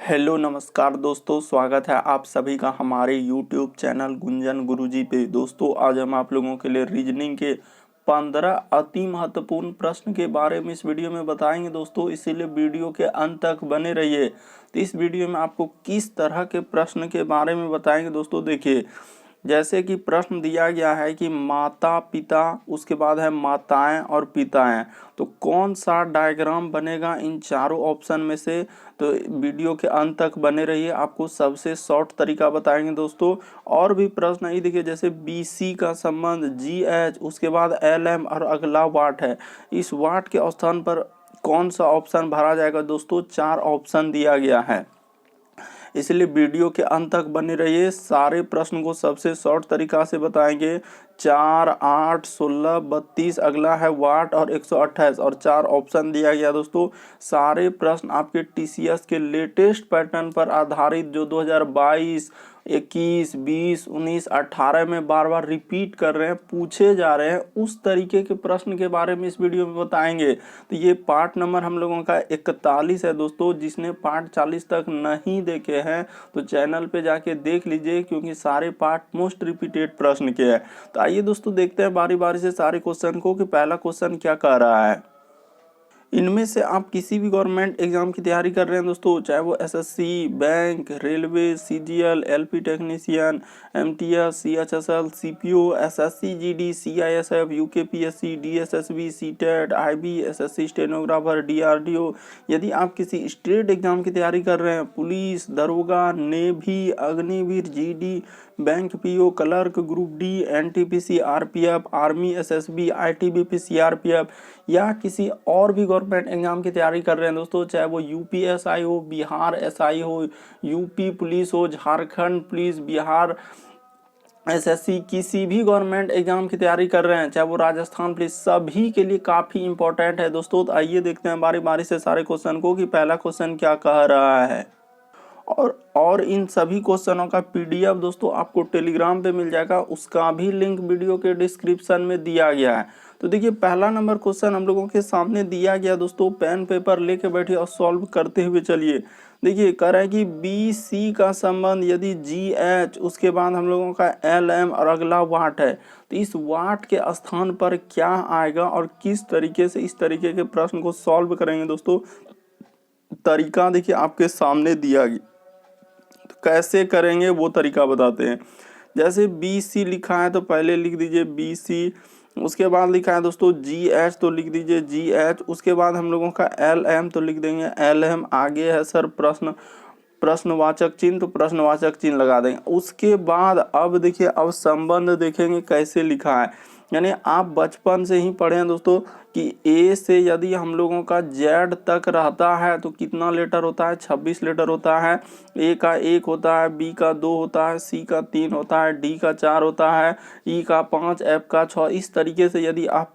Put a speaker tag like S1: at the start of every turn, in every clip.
S1: Hello नमस्कार दोस्तों, स्वागत है आप सभी का हमारे यूट्यूब चैनल गुंजन गुरुजी पे। दोस्तों आज हम आप लोगों के लिए रीजनिंग के 15 अति महत्वपूर्ण प्रश्न के बारे में इस वीडियो में बताएंगे दोस्तों, इसीलिए वीडियो के अंत तक बने रहिए। तो इस वीडियो में आपको किस तरह के प्रश्न के बारे में बताएंगे दोस्तों, देखिए जैसे कि प्रश्न दिया गया है कि माता पिता, उसके बाद है माताएं और पिताएं, तो कौन सा डायग्राम बनेगा इन चारों ऑप्शन में से। तो वीडियो के अंत तक बने रहिए, आपको सबसे शॉर्ट तरीका बताएंगे दोस्तों। और भी प्रश्न ये देखिए, जैसे BC का संबंध GH, उसके बाद LM और अगला वाट है, इस वाट के स्थान पर कौन सा ऑप्शन भरा जाएगा दोस्तों। 4 ऑप्शन दिया गया है, इसलिए वीडियो के अंत तक बने रहिए। सारे प्रश्न को सबसे शॉर्ट तरीका से बताएंगे। 4, 8, 16, 32, अगला है वाट और 128 और 4 ऑप्शन दिया गया दोस्तों। सारे प्रश्न आपके TCS के लेटेस्ट पैटर्न पर आधारित, जो 2022, 21, 20, 19, 18 में बार बार रिपीट कर रहे हैं, पूछे जा रहे हैं, उस तरीके के प्रश्न के बारे में इस वीडियो में बताएंगे। तो ये पार्ट नंबर हम लोगों का 41 है दोस्तों। जिसने पार्ट 40 तक नहीं देखे हैं तो चैनल पे जाके देख लीजिए, क्योंकि सारे पार्ट मोस्ट रिपीटेड प्रश्न के हैं। तो आइए दोस्तों देखते हैं बारी बारी से सारे क्वेश्चन को कि पहला क्वेश्चन क्या कह रहा है। इनमें से आप किसी भी गवर्नमेंट एग्जाम की तैयारी कर रहे हैं दोस्तों, चाहे वो SSC, bank, railway, CGL, LP technician, MTS, CHSL, CPO, SSC GD, CISF, UKPSC, DSSB, CTET, IB, SSC stenographer, DRDO। यदि आप किसी स्टेट एग्जाम की तैयारी कर रहे हैं, पुलिस, दरोगा, navy, Agniveer, GD, bank PO, clerk, group D, NTPC, RPF, army, SSB, ITBP, CRPF, या किसी और भी गवर्नमेंट एग्जाम की तैयारी कर रहे हैं दोस्तों, चाहे वो UPSI हो, बिहार SI हो, यूपी पुलिस हो, झारखंड पुलिस, बिहार SSC, किसी भी गवर्नमेंट एग्जाम की तैयारी कर रहे हैं, चाहे वो राजस्थान पुलिस, सभी के लिए काफी इंपॉर्टेंट है दोस्तों। तो आइए देखते हैं बारी बारी से सारे क्वेश्चन को कि पहला क्वेश्चन क्या कह रहा है। और इन सभी क्वेश्चनों का PDF दोस्तों आपको टेलीग्राम पे मिल जाएगा, उसका भी लिंक वीडियो के डिस्क्रिप्शन में दिया गया है। तो देखिए पहला नंबर क्वेश्चन हम लोगों के सामने दिया गया दोस्तों, पेन पेपर लेके बैठिए और सॉल्व करते हुए चलिए। देखिए कह रहा है कि BC का संबंध यदि GH, उसके बाद हम लोगों का LM और अगला वाट है, तो इस वाट के स्थान पर क्या आएगा और किस तरीके से इस तरीके के प्रश्न को सॉल्व करेंगे दोस्तों। तरीका देखिए आपके सामने दिया गया, तो कैसे करेंगे वो तरीका बताते हैं। जैसे BC लिखा है तो पहले लिख दीजिए BC, उसके बाद लिखा है दोस्तों GH तो लिख दीजिए GH, उसके बाद हम लोगों का LM तो लिख देंगे LM। आगे है सर प्रश्नवाचक चिन्ह, तो प्रश्नवाचक चिन्ह लगा देंगे। उसके बाद अब देखिए, अब संबंध देखेंगे कैसे लिखा है। यानी आप बचपन से ही पढ़े हैं दोस्तों कि A से यदि हम लोगों का Z तक रहता है तो कितना लेटर होता है, 26 लेटर होता है। A का 1 होता है, B का 2 होता है, C का 3 होता है, D का 4 होता है, E का 5, F का 6। इस तरीके से यदि आप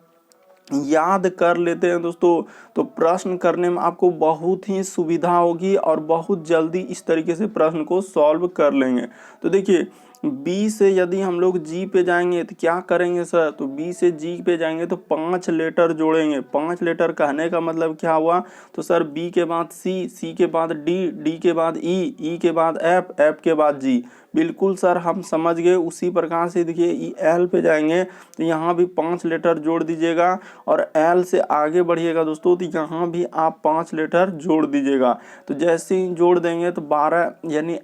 S1: याद कर लेते हैं दोस्तों तो प्रश्न करने में आपको बहुत ही सुविधा होगी और बहुत जल्दी इस तरीके से प्रश्न को सॉल्व कर लेंगे। तो देखिए B से यदि हम लोग G पे जाएंगे तो क्या करेंगे सर, तो B से G पे जाएंगे तो 5 लेटर जोड़ेंगे। 5 लेटर कहने का मतलब क्या हुआ, तो सर B के बाद C, C के बाद D, D के बाद E, E के बाद F, F के बाद G। बिल्कुल सर हम समझ गए। उसी प्रकार से देखिए L पे जाएंगे तो यहाँ भी 5 लेटर जोड़ दीजिएगा, और L से आगे बढ़िएगा दोस्तों तो यहाँ भी आप 5 लेटर जोड़ दीजिएगा। तो जैसे ही जोड़ देंगे तो 12, यानी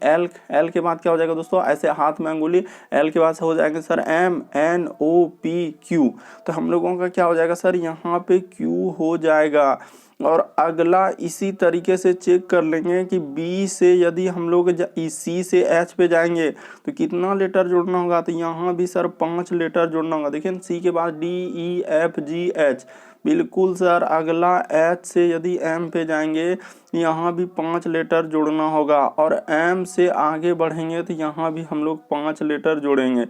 S1: L के बाद क्या हो जाएगा दोस्तों, ऐसे हाथ में अंगुली, L के बाद से हो जाएंगे sir M N O P Q। तो हम लोगों का क्या हो जाएगा सर, यहाँ पे Q हो जाएगा। और अगला इसी तरीके से चेक कर लेंगे कि B से यदि हम लोग C से H पे जाएंगे तो कितना लेटर जोड़ना होगा, तो यहाँ भी सर 5 लेटर जोड़ना होगा। देखिए C के बाद D E F G H, बिल्कुल सर। अगला H से यदि M पे जाएंगे यहाँ भी 5 लेटर जोड़ना होगा, और M से आगे बढ़ेंगे तो यहाँ भी हम लोग 5 लेटर जोड़ेंगे।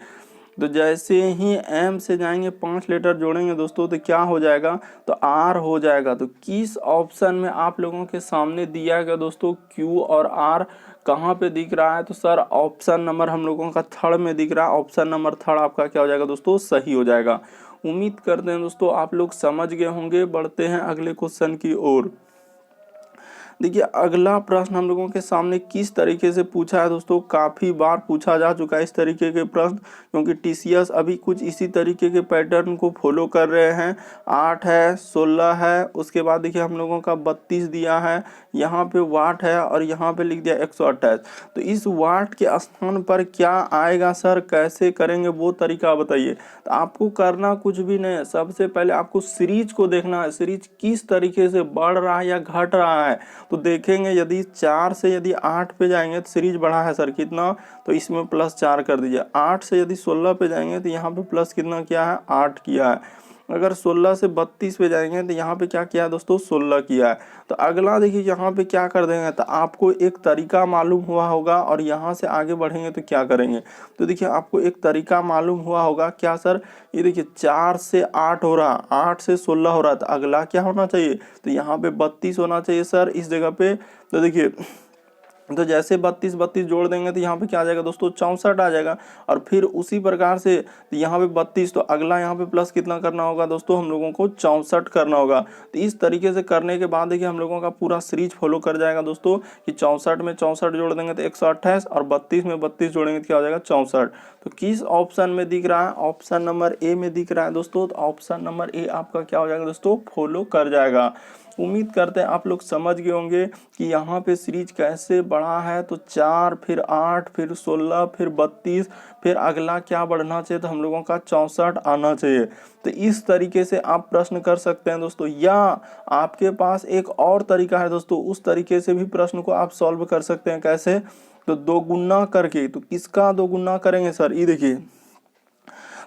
S1: तो जैसे ही M से जाएंगे 5 लेटर जोड़ेंगे दोस्तों तो क्या हो जाएगा, तो R हो जाएगा। तो किस ऑप्शन में आप लोगों के सामने दिया गया दोस्तों Q और R कहाँ पे दिख रहा है, तो सर ऑप्शन नंबर हम लोगों का थर्ड में दिख रहा है। ऑप्शन नंबर थर्ड आपका क्या हो जाएगा दोस्तों, सही हो जाएगा। उम्मीद करते हैं दोस्तों आप लोग समझ गए होंगे। बढ़ते हैं अगले क्वेश्चन की ओर। देखिए अगला प्रश्न हम लोगों के सामने किस तरीके से पूछा है दोस्तों, काफ़ी बार पूछा जा चुका है इस तरीके के प्रश्न, क्योंकि टीसीएस अभी कुछ इसी तरीके के पैटर्न को फॉलो कर रहे हैं। 8 है, 16 है, उसके बाद देखिए हम लोगों का 32 दिया है, यहाँ पे वाट है और यहाँ पे लिख दिया 128। तो इस वाट के स्थान पर क्या आएगा सर, कैसे करेंगे वो तरीका बताइए। तो आपको करना कुछ भी नहीं है, सबसे पहले आपको सीरीज को देखना है, सीरीज किस तरीके से बढ़ रहा है या घट रहा है। तो देखेंगे यदि 4 से यदि 8 पे जाएंगे तो सीरीज बढ़ा है सर कितना, तो इसमें +4 कर दीजिए। 8 से यदि 16 पे जाएंगे तो यहाँ पे प्लस कितना किया है, 8 किया है। अगर 16 से 32 पे जाएंगे तो यहाँ पे क्या किया है दोस्तों, 16 किया है। तो अगला देखिए यहाँ पे क्या कर देंगे, तो आपको एक तरीका मालूम हुआ होगा और यहाँ से आगे बढ़ेंगे तो क्या करेंगे। तो देखिए आपको एक तरीका मालूम हुआ होगा, क्या सर, ये देखिए 4 से 8 हो रहा, 8 से 16 हो रहा, तो अगला क्या होना चाहिए, तो यहाँ पे 32 होना चाहिए सर इस जगह पे। तो देखिए तो जैसे 32 जोड़ देंगे तो यहाँ पे क्या आ जाएगा दोस्तों, 64 आ जाएगा। और फिर उसी प्रकार से यहाँ पे 32, तो अगला यहाँ पे प्लस कितना करना होगा दोस्तों, हम लोगों को 64 करना होगा। तो इस तरीके से करने के बाद देखिए हम लोगों का पूरा सीरीज फॉलो कर जाएगा दोस्तों, कि 64 में 64 जोड़ देंगे तो 128, और 32 में 32 जोड़ेंगे तो क्या हो जाएगा, 64। तो किस ऑप्शन में दिख रहा है, ऑप्शन नंबर ए में दिख रहा है दोस्तों। तो ऑप्शन नंबर ए आपका क्या हो जाएगा दोस्तों, फॉलो कर जाएगा। उम्मीद करते हैं आप लोग समझ गए होंगे कि यहाँ पे सीरीज कैसे बढ़ा है। तो 4, फिर 8, फिर 16, फिर 32, फिर अगला क्या बढ़ना चाहिए, तो हम लोगों का 64 आना चाहिए। तो इस तरीके से आप प्रश्न कर सकते हैं दोस्तों, या आपके पास एक और तरीका है दोस्तों, उस तरीके से भी प्रश्न को आप सॉल्व कर सकते हैं। कैसे, तो 2 गुना करके। तो किसका 2 गुना करेंगे सर, ये देखिए,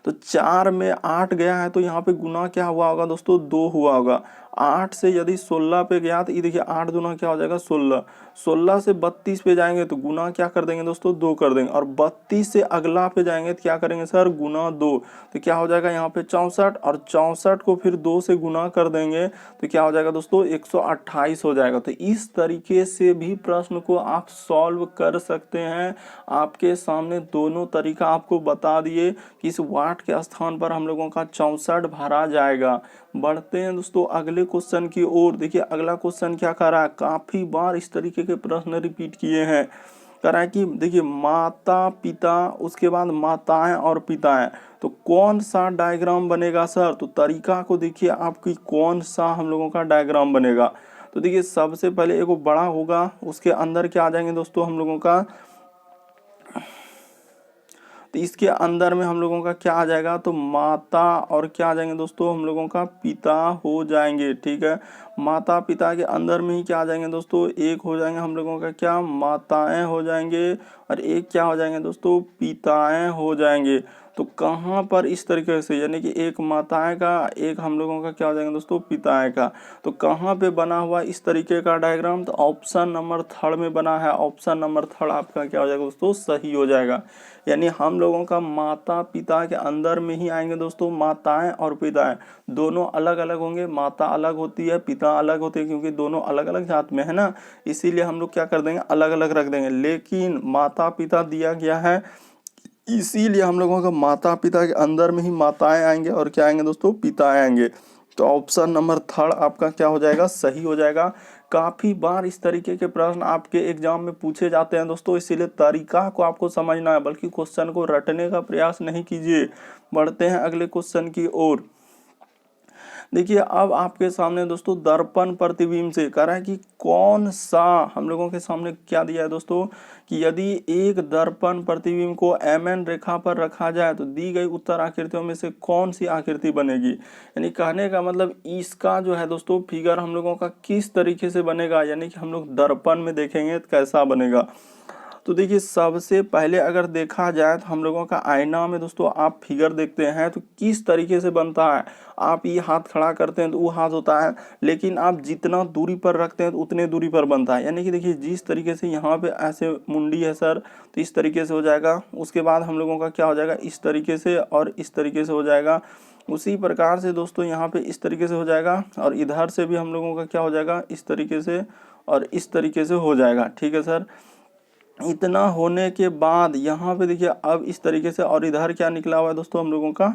S1: तो 4 में 8 गया है तो यहाँ पे गुना क्या हुआ होगा दोस्तों, 2 हुआ होगा। 8 से यदि 16 पे गया तो ये देखिए 8 दूना क्या हो जाएगा, 16। 16 से 32 पे जाएंगे तो गुना क्या कर देंगे दोस्तों, 2 कर देंगे। और 32 से अगला पे जाएंगे तो क्या करेंगे सर, गुना 2। तो क्या हो जाएगा यहाँ पे 64, और 64 को फिर 2 से गुना कर देंगे तो क्या हो जाएगा दोस्तों, 128 हो जाएगा। तो इस तरीके से भी प्रश्न को आप सॉल्व कर सकते हैं। आपके सामने दोनों तरीका आपको बता दिए कि इस वाट के स्थान पर हम लोगों का 64 भरा जाएगा। बढ़ते हैं दोस्तों अगले क्वेश्चन की ओर। देखिए अगला क्वेश्चन क्या कर रहा है, काफी बार इस तरीके के प्रश्न रिपीट किए हैं। कह रहा है कि देखिए माता पिता, उसके बाद माताएं और पिताएं, तो कौन सा डायग्राम बनेगा सर। तो तरीका को देखिए आपकी, कौन सा हम लोगों का डायग्राम बनेगा। तो देखिए सबसे पहले एक बड़ा होगा, उसके अंदर क्या आ जाएंगे दोस्तों हम लोगों का, तो इसके अंदर में हम लोगों का क्या आ जाएगा, तो माता और क्या आ जाएंगे दोस्तों, हम लोगों का पिता हो जाएंगे। ठीक है, माता पिता के अंदर में ही क्या आ जाएंगे दोस्तों, एक हो जाएंगे हम लोगों का क्या, माताएं हो जाएंगे, और एक क्या हो जाएंगे दोस्तों, पिताएं हो जाएंगे। तो कहाँ पर इस तरीके से, यानी कि एक माताएं का, एक हम लोगों का क्या हो जाएंगे दोस्तों, पिताएं का। तो कहाँ पे बना हुआ इस तरीके का डायग्राम, तो ऑप्शन नंबर 3 में बना है। ऑप्शन नंबर 3 आपका क्या हो जाएगा दोस्तों, सही हो जाएगा। यानी हम लोगों का माता पिता के अंदर में ही आएंगे दोस्तों, माताएं और पिताएं दोनों अलग अलग होंगे। माता अलग होती है, पिता अलग होते हैं, क्योंकि दोनों अलग अलग जात में है ना, इसीलिए हम लोग क्या कर देंगे, अलग अलग रख देंगे। लेकिन माता पिता दिया गया है, इसीलिए हम लोगों का माता पिता के अंदर में ही माताएं आएंगे और क्या आएंगे दोस्तों, पिता आएंगे। तो ऑप्शन नंबर 3 आपका क्या हो जाएगा, सही हो जाएगा। काफी बार इस तरीके के प्रश्न आपके एग्जाम में पूछे जाते हैं दोस्तों, इसीलिए तरीका को आपको समझना है, बल्कि क्वेश्चन को रटने का प्रयास नहीं कीजिए। बढ़ते हैं अगले क्वेश्चन की ओर। देखिए अब आपके सामने दोस्तों दर्पण प्रतिबिंब से कह रहा है कि कौन सा, हम लोगों के सामने क्या दिया है दोस्तों, कि यदि एक दर्पण प्रतिबिंब को MN रेखा पर रखा जाए तो दी गई उत्तर आकृतियों में से कौन सी आकृति बनेगी। यानी कहने का मतलब इसका जो है दोस्तों फिगर हम लोगों का किस तरीके से बनेगा, यानी कि हम लोग दर्पण में देखेंगे तो कैसा बनेगा। तो देखिए सबसे पहले अगर देखा जाए तो हम लोगों का आईना में दोस्तों आप फिगर देखते हैं तो किस तरीके से बनता है। आप ये हाथ खड़ा करते हैं तो वो हाथ होता है, लेकिन आप जितना दूरी पर रखते हैं तो उतने दूरी पर बनता है। यानी कि देखिए जिस तरीके से यहाँ पे ऐसे मुंडी है सर, तो इस तरीके से हो जाएगा। उसके बाद हम लोगों का क्या हो जाएगा, इस तरीके से और इस तरीके से हो जाएगा। उसी प्रकार से दोस्तों यहाँ पे इस तरीके से हो जाएगा, और इधर से भी हम लोगों का क्या हो जाएगा, इस तरीके से और इस तरीके से हो जाएगा। ठीक है सर, इतना होने के बाद यहाँ पे देखिए अब इस तरीके से, और इधर क्या निकला हुआ है दोस्तों हम लोगों का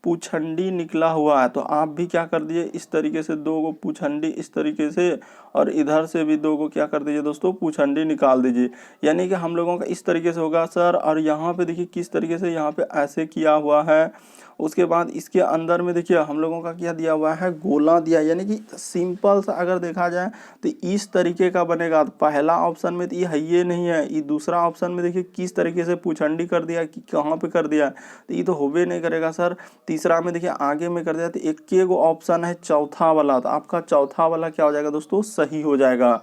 S1: पूछंडी निकला हुआ है, तो आप भी क्या कर दीजिए इस तरीके से 2 गो पूछंडी इस तरीके से, और इधर से भी 2 गो क्या कर दीजिए दोस्तों पूछंडी निकाल दीजिए। यानी कि हम लोगों का इस तरीके से होगा सर। और यहाँ पे देखिए किस तरीके से यहाँ पे ऐसे किया हुआ है। उसके बाद इसके अंदर में देखिए हम लोगों का क्या दिया हुआ है, गोला दिया। यानी कि सिंपल सा अगर देखा जाए तो इस तरीके का बनेगा। तो पहला ऑप्शन में तो ये है ये नहीं है, ये दूसरा ऑप्शन में देखिए किस तरीके से पूछंडी कर दिया कि कहाँ पे कर दिया, तो ये तो होबे नहीं करेगा सर। तीसरा में देखिए आगे में कर दिया, तो एक गो ऑप्शन है चौथा वाला, तो आपका चौथा वाला क्या हो जाएगा दोस्तों, सही हो जाएगा।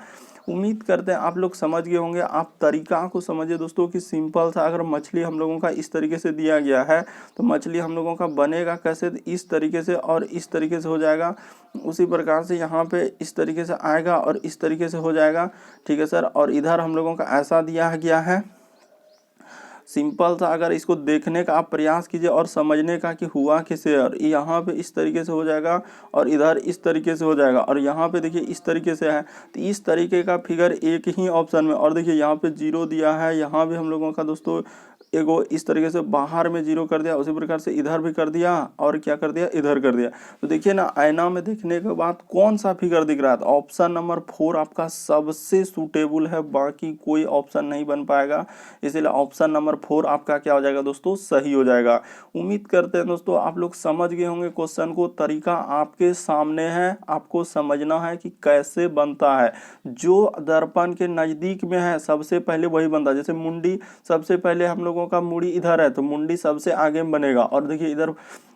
S1: उम्मीद करते हैं आप लोग समझ गए होंगे। आप तरीका को समझिए दोस्तों कि सिंपल सा अगर मछली हम लोगों का इस तरीके से दिया गया है तो मछली हम लोगों का बनेगा कैसे, तो इस तरीके से और इस तरीके से हो जाएगा। उसी प्रकार से यहाँ पे इस तरीके से आएगा और इस तरीके से हो जाएगा। ठीक है सर। और इधर हम लोगों का ऐसा दिया गया है। सिंपल सा अगर इसको देखने का आप प्रयास कीजिए और समझने का कि हुआ कैसे, और यहाँ पे इस तरीके से हो जाएगा और इधर इस तरीके से हो जाएगा, और यहाँ पे देखिए इस तरीके से है। तो इस तरीके का फिगर एक ही ऑप्शन में, और देखिए यहाँ पे 0 दिया है, यहाँ भी हम लोगों का दोस्तों एगो इस तरीके से बाहर में 0 कर दिया, उसी प्रकार से इधर भी कर दिया और क्या कर दिया इधर कर दिया। तो देखिए ना आईना में देखने के बाद कौन सा फिगर दिख रहा है, तो ऑप्शन नंबर 4 आपका सबसे सूटेबल है, बाकी कोई ऑप्शन नहीं बन पाएगा। इसीलिए ऑप्शन नंबर 4 आपका क्या हो जाएगा दोस्तों, सही हो जाएगा। उम्मीद करते हैं दोस्तों आप लोग समझ गए होंगे क्वेश्चन को। तरीका आपके सामने है, आपको समझना है कि कैसे बनता है। जो दर्पण के नजदीक में है सबसे पहले वही बनता है। जैसे मुंडी, सबसे पहले हम लोगों का मुड़ी इधर है तो मुंडी सबसे आगे में बनेगा, और देखिए इधर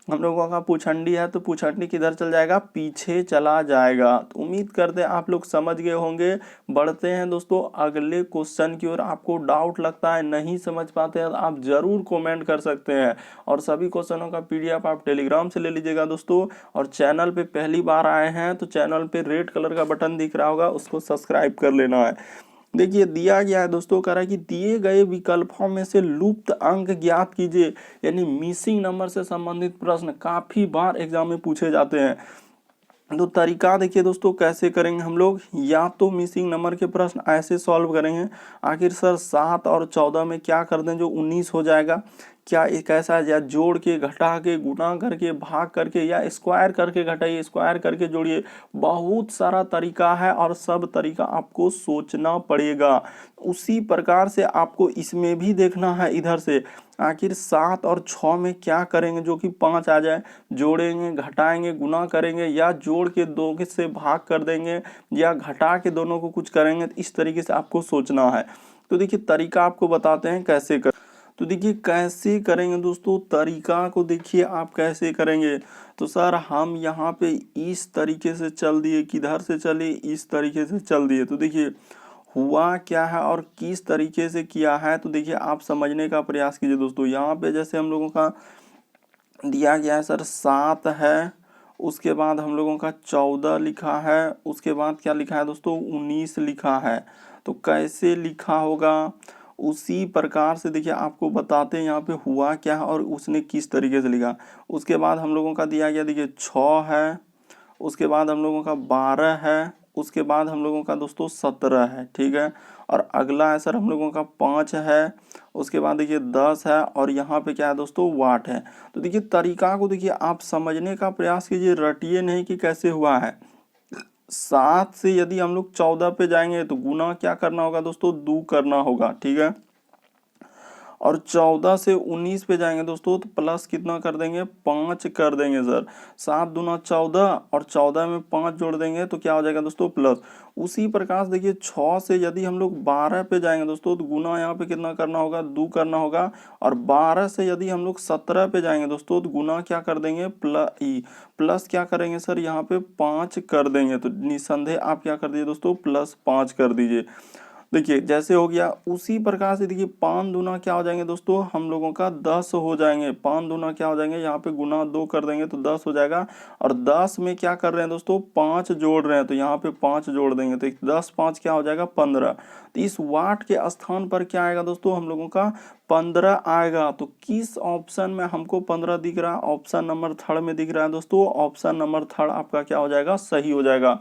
S1: हम लोगों का पूछंडी है तो पूछंडी किधर चल जाएगा, पीछे चला जाएगा। तो उम्मीद करते हैं आप लोग समझ गए होंगे। बढ़ते हैं दोस्तों अगले क्वेश्चन की ओर। आपको डाउट लगता है, नहीं समझ पाते हैं, तो आप जरूर कमेंट कर सकते हैं। और सभी क्वेश्चनों का पीडीएफ आप टेलीग्राम से ले लीजिएगा दोस्तों। और चैनल पे पहली बार आए हैं तो चैनल पे रेड कलर का बटन दिख रहा होगा, उसको सब्सक्राइब कर लेना है। देखिए दिया गया है दोस्तों, कह रहा है कि दिए गए विकल्पों में से लुप्त अंक ज्ञात कीजिए। यानी मिसिंग नंबर से संबंधित प्रश्न काफी बार एग्जाम में पूछे जाते हैं। तो तरीका देखिए दोस्तों कैसे करेंगे हम लोग। या तो मिसिंग नंबर के प्रश्न ऐसे सॉल्व करेंगे, आखिर सर 7 और 14 में क्या कर दें जो 19 हो जाएगा, क्या एक ऐसा है, या जोड़ के घटा के गुणा करके भाग करके या स्क्वायर करके घटाइए, स्क्वायर करके जोड़िए। बहुत सारा तरीका है और सब तरीका आपको सोचना पड़ेगा। उसी प्रकार से आपको इसमें भी देखना है इधर से, आखिर 7 और 6 में क्या करेंगे जो कि 5 आ जाए। जोड़ेंगे, घटाएंगे, गुना करेंगे, या जोड़ के 2 से भाग कर देंगे, या घटा के दोनों को कुछ करेंगे। तो इस तरीके से आपको सोचना है। तो देखिए तरीका आपको बताते हैं कैसे कर। तो देखिए कैसे करेंगे दोस्तों, तरीका को देखिए आप कैसे करेंगे। तो सर हम यहाँ पे इस तरीके से चल दिए, किधर से चले, इस तरीके से चल दिए। तो देखिए हुआ क्या है और किस तरीके से किया है, तो देखिए आप समझने का प्रयास कीजिए दोस्तों। यहाँ पे जैसे हम लोगों का दिया गया है सर 7 है, उसके बाद हम लोगों का 14 लिखा है, उसके बाद क्या लिखा है दोस्तों 19 लिखा है। तो कैसे लिखा होगा उसी प्रकार से देखिए आपको बताते हैं यहाँ पे हुआ क्या है और उसने किस तरीके से लिखा। उसके बाद हम लोगों का दिया गया देखिए 6 है, उसके बाद हम लोगों का 12 है, उसके बाद हम लोगों का दोस्तों 17 है। ठीक है। और अगला है सर हम लोगों का 5 है, उसके बाद देखिए 10 है, और यहाँ पे क्या है दोस्तों वाट है। तो देखिए तरीका को देखिए आप समझने का प्रयास कीजिए, रटिए नहीं कि कैसे हुआ है। 7 से यदि हम लोग 14 पे जाएंगे तो गुना क्या करना होगा दोस्तों, 2 करना होगा। ठीक है। और 14 से 19 पे जाएंगे दोस्तों तो प्लस कितना कर देंगे, 5 कर देंगे सर। 7 दूना 14 और 14 में 5 जोड़ देंगे तो क्या हो जाएगा दोस्तों प्लस। उसी प्रकार से देखिए 6 से यदि हम लोग 12 पे जाएंगे दोस्तों तो गुना यहाँ पे कितना करना होगा, 2 करना होगा। और 12 से यदि हम लोग 17 पे जाएंगे दोस्तों तो गुना क्या कर देंगे, प्लस क्या करेंगे सर यहाँ पे 5 कर देंगे। तो निसंदेह आप क्या कर दीजिए दोस्तों, +5 कर दीजिए। देखिए जैसे हो गया उसी प्रकार से देखिए 5 दूना क्या हो जाएंगे दोस्तों, हम लोगों का 10 हो जाएंगे। 5 दूना क्या हो जाएंगे, यहाँ पे गुना 2 कर देंगे तो 10 हो जाएगा। और 10 में क्या कर रहे हैं दोस्तों, 5 जोड़ रहे हैं तो यहाँ पे 5 जोड़ देंगे तो 10 5 क्या हो जाएगा 15। तो इस वाट के स्थान पर क्या आएगा दोस्तों, हम लोगों का 15 आएगा। तो किस ऑप्शन में हमको 15 दिख रहा है, ऑप्शन नंबर 3 में दिख रहा है दोस्तों। ऑप्शन नंबर 3 आपका क्या हो जाएगा, सही हो जाएगा।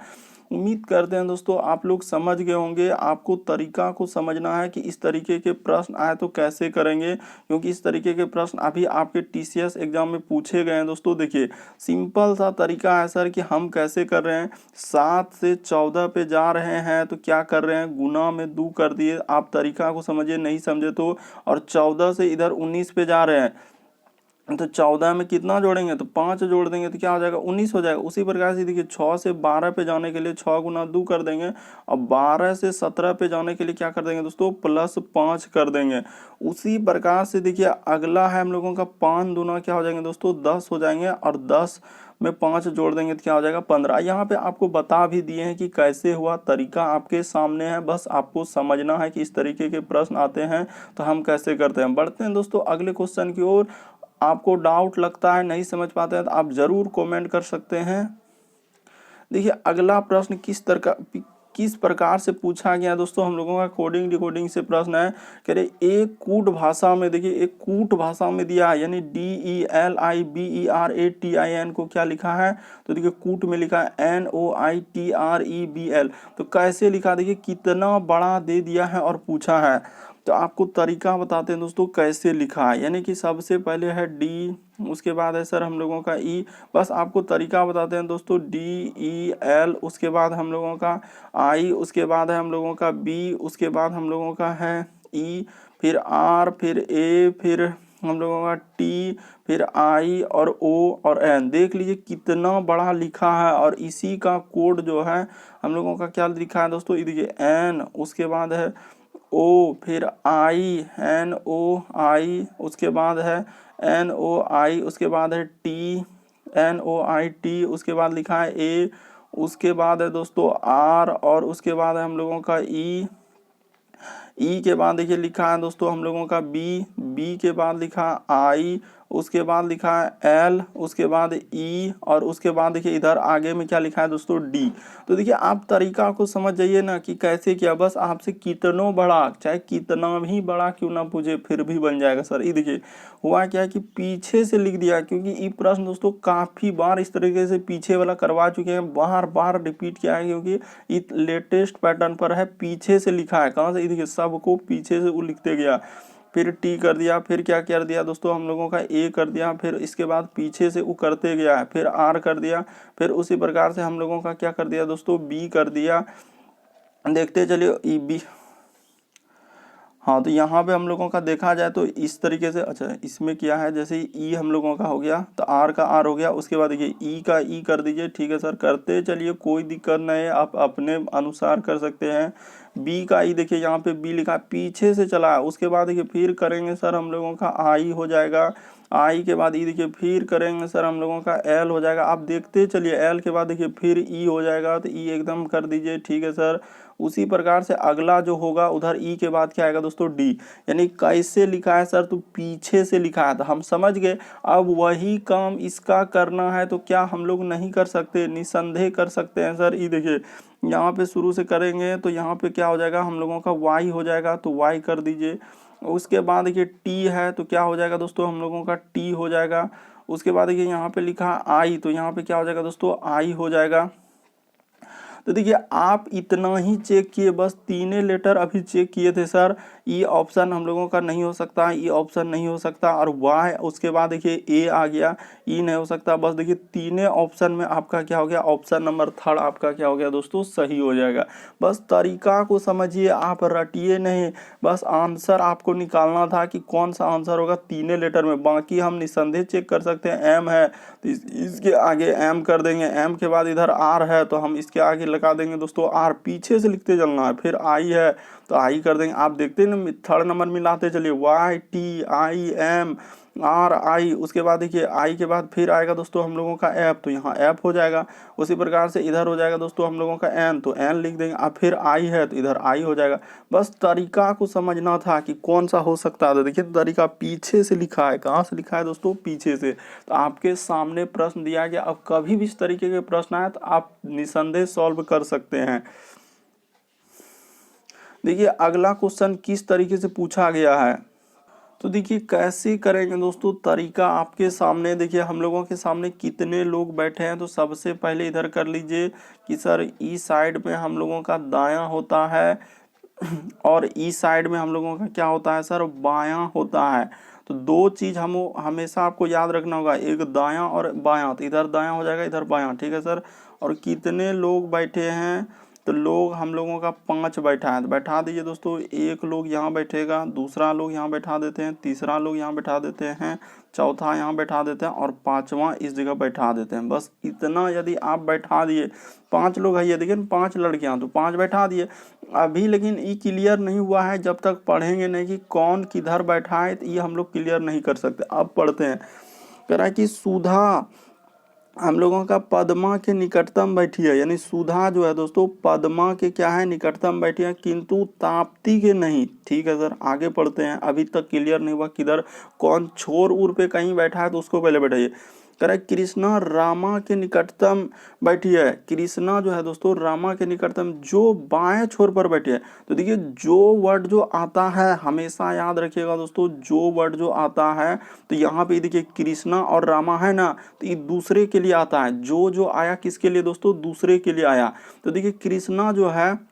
S1: उम्मीद करते हैं दोस्तों आप लोग समझ गए होंगे। आपको तरीका को समझना है कि इस तरीके के प्रश्न आए तो कैसे करेंगे, क्योंकि इस तरीके के प्रश्न अभी आपके टीसीएस एग्जाम में पूछे गए हैं। दोस्तों देखिए, सिंपल सा तरीका है सर कि हम कैसे कर रहे हैं। 7 से 14 पे जा रहे हैं तो क्या कर रहे हैं, गुना में 2 कर दिए। आप तरीका को समझिए, नहीं समझे तो। और 14 से इधर 19 पे जा रहे हैं तो 14 में कितना जोड़ेंगे, तो 5 जोड़ देंगे तो क्या हो जाएगा, 19 हो जाएगा। उसी प्रकार से देखिए 6 से 12 पे जाने के लिए 6 गुना 2 कर देंगे, और 12 से 17 पे जाने के लिए क्या कर देंगे दोस्तों, +5 कर देंगे। उसी प्रकार से देखिए अगला है हम लोगों का 5 दूना क्या हो जाएंगे दोस्तों, 10 हो जाएंगे, और 10 में 5 जोड़ देंगे तो क्या हो जाएगा, 15। यहाँ पे आपको बता भी दिए हैं कि कैसे हुआ, तरीका आपके सामने है, बस आपको समझना है कि इस तरीके के प्रश्न आते हैं तो हम कैसे करते हैं। बढ़ते हैं दोस्तों अगले क्वेश्चन की ओर। आपको डाउट लगता है, नहीं समझ पाते हैं तो आप जरूर कमेंट कर सकते हैं। देखिए अगला प्रश्न किस प्रकार से पूछा गया दोस्तों, हम लोगों का कोडिंग डिकोडिंग से प्रश्न है। कह रहे एक कूट भाषा में, देखिए एक कूट भाषा में दिया है, यानी DELIBERATIN को क्या लिखा है, तो देखिए कूट में लिखा है NOITREBL। तो कैसे लिखा, देखिए कितना बड़ा दे दिया है और पूछा है। तो आपको तरीका बताते हैं दोस्तों कैसे लिखा है, यानी कि सबसे पहले है D, उसके बाद है सर हम लोगों का E। बस आपको तरीका बताते हैं दोस्तों, DEL, उसके बाद हम लोगों का I, उसके बाद है हम लोगों का B, उसके बाद हम लोगों का है E, फिर R, फिर A, फिर हम लोगों का T, फिर I और O और N। देख लीजिए कितना बड़ा लिखा है, और इसी का कोड जो है हम लोगों का क्या लिखा है दोस्तों, ये देखिए N, उसके बाद है O, फिर I, NOI, उसके बाद है NOI, उसके बाद है T, NOIT, उसके बाद लिखा है A, उसके बाद है दोस्तों R, और उसके बाद है हम लोगों का E के बाद देखिए लिखा है दोस्तों हम लोगों का B के बाद लिखा I, उसके बाद लिखा है L, उसके बाद E, और उसके बाद देखिए इधर आगे में क्या लिखा है दोस्तों D। तो देखिए आप तरीका को समझ जाइए ना कि कैसे किया। बस आपसे कितनों बड़ा, चाहे कितना भी बड़ा क्यों ना पूछे, फिर भी बन जाएगा सर। ये देखिए हुआ क्या कि पीछे से लिख दिया, क्योंकि ये प्रश्न दोस्तों काफी बार इस तरीके से पीछे वाला करवा चुके हैं, बार बार रिपीट किया है, क्योंकि ये लेटेस्ट पैटर्न पर है। पीछे से लिखा है, कहाँ से, ये देखिए सबको पीछे से वो लिखते गया, फिर टी कर दिया, फिर क्या कर दिया दोस्तों हम लोगों का ए कर दिया, फिर इसके बाद पीछे से वो करते गया है, फिर आर कर दिया, फिर उसी प्रकार से हम लोगों का क्या कर दिया दोस्तों, बी कर दिया। देखते चलिए ई बी। हाँ तो यहाँ पे हम लोगों का देखा जाए तो इस तरीके से, अच्छा इसमें क्या है, जैसे ई हम लोगों का हो गया तो आर का आर हो गया, उसके बाद देखिए ई का ई कर दीजिए। ठीक है सर, करते चलिए, कोई दिक्कत नहीं है, आप अपने अनुसार कर सकते हैं। बी का ई देखिए यहाँ पे बी लिखा पीछे से चला है, उसके बाद देखिए फिर करेंगे सर हम लोगों का आई हो जाएगा, आई के बाद ई देखिए फिर करेंगे सर हम लोगों का एल हो जाएगा। आप देखते चलिए, एल के बाद देखिए फिर ई हो जाएगा, तो ई एकदम कर दीजिए। ठीक है सर, उसी प्रकार से अगला जो होगा उधर ई के बाद क्या आएगा दोस्तों, डी। यानी कैसे लिखा है सर, तो पीछे से लिखा है, तो हम समझ गए। अब वही काम इसका करना है तो क्या हम लोग नहीं कर सकते, निसंदेह कर सकते हैं सर। ये देखिए यहाँ पे शुरू से करेंगे तो यहाँ पे क्या हो जाएगा हम लोगों का वाई हो जाएगा, तो वाई कर दीजिए। उसके बाद देखिए टी है तो क्या हो जाएगा दोस्तों हम लोगों का टी हो जाएगा। उसके बाद देखिए यहाँ पे लिखा आई, तो यहाँ पे क्या हो जाएगा दोस्तों, आई हो जाएगा। तो देखिए आप इतना ही चेक किए, बस तीन लेटर अभी चेक किए थे सर। ई ऑप्शन हम लोगों का नहीं हो सकता, ई ऑप्शन नहीं हो सकता, और वाई, उसके बाद देखिए ए आ गया, ई नहीं हो सकता। बस देखिए तीनों ऑप्शन में आपका क्या हो गया, ऑप्शन नंबर थर्ड आपका क्या हो गया दोस्तों, सही हो जाएगा। बस तरीका को समझिए, आप रटिए नहीं, बस आंसर आपको निकालना था कि कौन सा आंसर होगा तीनों लेटर में। बाकी हम निसंदेह चेक कर सकते हैं, एम है तो इसके आगे एम कर देंगे, एम के बाद इधर आर है तो हम इसके आगे लगा देंगे दोस्तों आर, पीछे से लिखते चलना है। फिर आई है तो आई कर देंगे। आप देखते हैं ना, थर्ड नंबर मिलाते चलिए, Y T I M R I, उसके बाद देखिए आई के बाद फिर आएगा दोस्तों हम लोगों का एफ, तो यहाँ एफ हो जाएगा। उसी प्रकार से इधर हो जाएगा दोस्तों हम लोगों का एन, तो एन लिख देंगे। अब फिर आई है तो इधर आई हो जाएगा। बस तरीका को समझना था कि कौन सा हो सकता है। देखिए तरीका पीछे से लिखा है, कहाँ से लिखा है दोस्तों, पीछे से। तो आपके सामने प्रश्न दिया गया, अब कभी भी इस तरीके के प्रश्न आए तो आप निसंदेह सॉल्व कर सकते हैं। देखिए अगला क्वेश्चन किस तरीके से पूछा गया है, तो देखिए कैसे करेंगे दोस्तों, तरीका आपके सामने। देखिए हम लोगों के सामने कितने लोग बैठे हैं, तो सबसे पहले इधर कर लीजिए कि सर इस साइड में हम लोगों का दायां होता है और इस साइड में हम लोगों का क्या होता है सर, बायां होता है। तो दो चीज हम हमेशा आपको याद रखना होगा, एक दायां और बायां। तो इधर दायां हो जाएगा, इधर बायां, ठीक है सर। और कितने लोग बैठे हैं, तो लोग हम लोगों का 5 बैठा है, तो बैठा दीजिए दोस्तों। एक लोग यहाँ बैठेगा, दूसरा लोग यहाँ बैठा देते हैं, तीसरा लोग यहाँ बैठा देते हैं, चौथा यहाँ बैठा देते हैं और पांचवा इस जगह बैठा देते हैं। बस इतना यदि आप बैठा दिए, 5 लोग है ये देखिए, 5 लड़कियां, तो 5 बैठा दिए। अभी लेकिन ये क्लियर नहीं हुआ है, जब तक पढ़ेंगे नहीं कि कौन किधर बैठा है, तो ये हम लोग क्लियर नहीं कर सकते। अब पढ़ते हैं। कह रहा है कि सुधा हम लोगों का पद्मा के निकटतम बैठी है, यानी सुधा जो है दोस्तों पद्मा के क्या है, निकटतम बैठी है, किंतु ताप्ती के नहीं। ठीक है सर, आगे पढ़ते हैं। अभी तक क्लियर नहीं हुआ किधर कौन छोर उर पे कहीं बैठा है, तो उसको पहले बैठाइए। कह रहा है कृष्णा रामा के निकटतम बैठी है। कृष्णा जो है दोस्तों रामा के निकटतम जो बाएं छोर पर बैठी है। तो देखिए जो वर्ड जो आता है हमेशा याद रखिएगा दोस्तों, जो वर्ड जो आता है, तो यहाँ पे देखिए कृष्णा और रामा है ना, तो ये दूसरे के लिए आता है। जो आया किसके लिए दोस्तों, दूसरे के लिए आया। तो देखिए कृष्णा जो है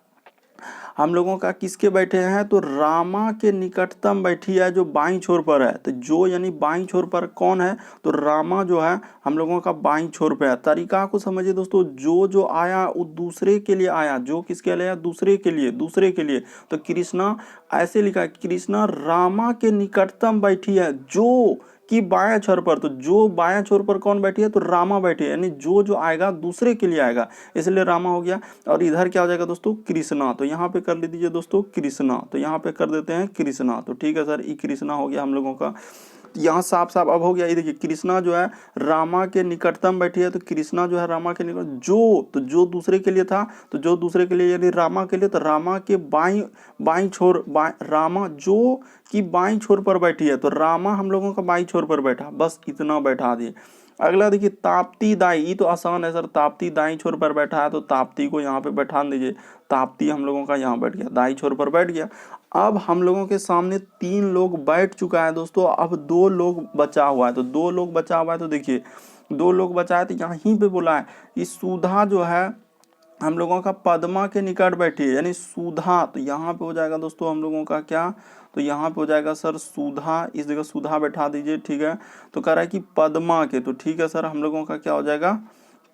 S1: हम लोगों का किसके बैठे हैं, तो रामा के निकटतम बैठी है जो बाईं छोर पर है। तो जो यानी बाईं छोर पर कौन है, तो रामा जो है हम लोगों का बाईं छोर पे है। तरीका को समझिए दोस्तों, जो आया वो दूसरे के लिए आया। जो किसके लिए आया, दूसरे के लिए, दूसरे के लिए। तो कृष्णा ऐसे लिखा है, कृष्णा रामा के निकटतम बैठी है जो कि बाएं छोर पर। तो जो बाएं छोर पर कौन बैठी है, तो रामा बैठी है, यानी जो आएगा दूसरे के लिए आएगा, इसलिए रामा हो गया। और इधर क्या हो जाएगा दोस्तों, कृष्णा। तो यहाँ पे कर लीजिए दोस्तों कृष्णा, तो यहाँ पे कर देते हैं कृष्णा। तो ठीक है सर, ये कृष्णा हो गया हम लोगों का। यहाँ साफ साफ अब हो गया। ये देखिए कृष्णा जो है रामा के निकटतम बैठी है, तो कृष्णा जो है रामा के निकट, तो जो दूसरे के लिए था, तो जो दूसरे के लिए यानी रामा के लिए, तो रामा के बाईं छोर, रामा जो की बाईं छोर पर बैठी है, तो रामा हम लोगों का बाईं छोर पर बैठा। बस इतना बैठा दिए। अगला देखिए ताप्ती दाई, ये तो आसान है सर। ताप्ती दाई छोर पर बैठा है, तो ताप्ती को यहाँ पे बैठा दीजिए। ताप्ती हम लोगों का यहाँ बैठ गया, दाई छोर पर बैठ गया। अब हम लोगों के सामने 3 लोग बैठ चुका है दोस्तों, अब 2 लोग बचा हुआ है। तो 2 लोग बचा हुआ है, तो देखिए 2 लोग बचा है, तो यहीं पे बोला है कि सुधा जो है हम लोगों का पद्मा के निकट बैठी है, यानी सुधा। तो यहाँ पे हो जाएगा दोस्तों हम लोगों का क्या, तो यहाँ पे हो जाएगा सर सुधा, इस जगह सुधा बैठा दीजिए। ठीक है, तो कह रहा है कि पद्मा के, तो ठीक है सर हम लोगों का क्या हो जाएगा,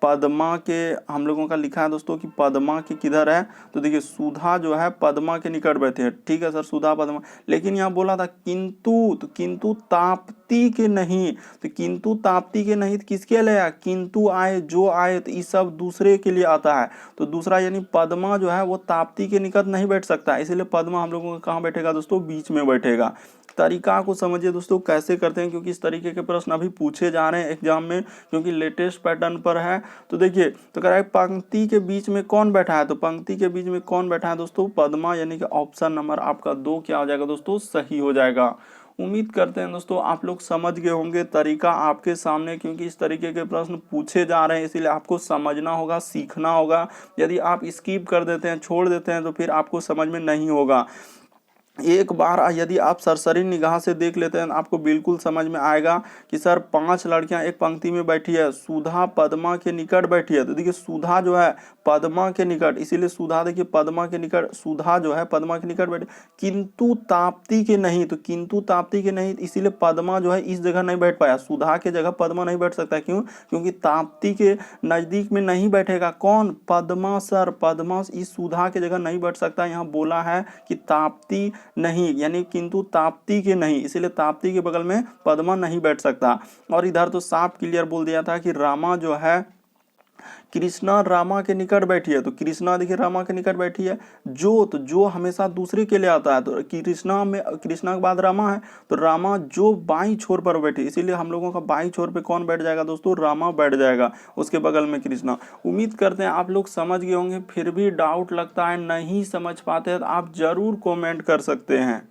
S1: पद्मा के हम लोगों का लिखा है दोस्तों कि पद्मा के किधर है, तो देखिए सुधा जो है पद्मा के निकट बैठे हैं। ठीक है सर, सुधा पद्मा। लेकिन यहाँ बोला था किंतु, तो किंतु ताप्ती के नहीं, तो किंतु ताप्ती के नहीं, तो किसके लिए आया, किंतु आए, जो आए, तो ये सब दूसरे के लिए आता है। तो दूसरा यानी पद्मा जो है वो ताप्ती के निकट नहीं बैठ सकता, इसलिए पद्मा हम लोगों का कहाँ बैठेगा दोस्तों, बीच में बैठेगा। तरीका को समझिए दोस्तों कैसे करते हैं, क्योंकि इस तरीके के प्रश्न अभी पूछे जा रहे हैं एग्जाम में, क्योंकि लेटेस्ट पैटर्न पर है। तो देखिए, तो कह रहा है पंक्ति के बीच में कौन बैठा है, तो पंक्ति के बीच में कौन बैठा है दोस्तों, पद्मा, यानी कि ऑप्शन नंबर आपका 2 क्या हो जाएगा दोस्तों, सही हो जाएगा। उम्मीद करते हैं दोस्तों आप लोग समझ गए होंगे, तरीका आपके सामने, क्योंकि इस तरीके के प्रश्न पूछे जा रहे हैं, इसीलिए आपको समझना होगा, सीखना होगा। यदि आप स्किप कर देते हैं, छोड़ देते हैं, तो फिर आपको समझ में नहीं होगा। एक बार यदि आप सरसरी निगाह से देख लेते हैं, आपको बिल्कुल समझ में आएगा कि सर 5 लड़कियां एक पंक्ति में बैठी है, सुधा पद्मा के निकट बैठी है। तो देखिए सुधा जो है पद्मा के निकट, इसीलिए सुधा देखिए पद्मा के निकट, सुधा जो है पद्मा के निकट बैठी, किंतु ताप्ती के नहीं, तो किंतु ताप्ती के नहीं, इसीलिए पद्मा जो है इस जगह नहीं बैठ पाया। सुधा के जगह पद्मा नहीं बैठ सकता, क्यों, क्योंकि ताप्ती के नजदीक में नहीं बैठेगा कौन, पद्मा सर, पद्मा इस सुधा के जगह नहीं बैठ सकता। यहाँ बोला है कि ताप्ती नहीं, यानी किंतु ताप्ती के नहीं, इसीलिए ताप्ती के बगल में पद्मा नहीं बैठ सकता। और इधर तो साफ क्लियर बोल दिया था कि रामा जो है कृष्णा रामा के निकट बैठी है, तो कृष्णा देखिए रामा के निकट बैठी है। तो जो हमेशा दूसरे के लिए आता है, तो कृष्णा के बाद रामा है, तो रामा जो बाईं छोर पर बैठी, इसीलिए हम लोगों का बाईं छोर पे कौन बैठ जाएगा दोस्तों, रामा बैठ जाएगा, उसके बगल में कृष्णा। उम्मीद करते हैं आप लोग समझ गए होंगे। फिर भी डाउट लगता है, नहीं समझ पाते हैं, तो आप जरूर कॉमेंट कर सकते हैं।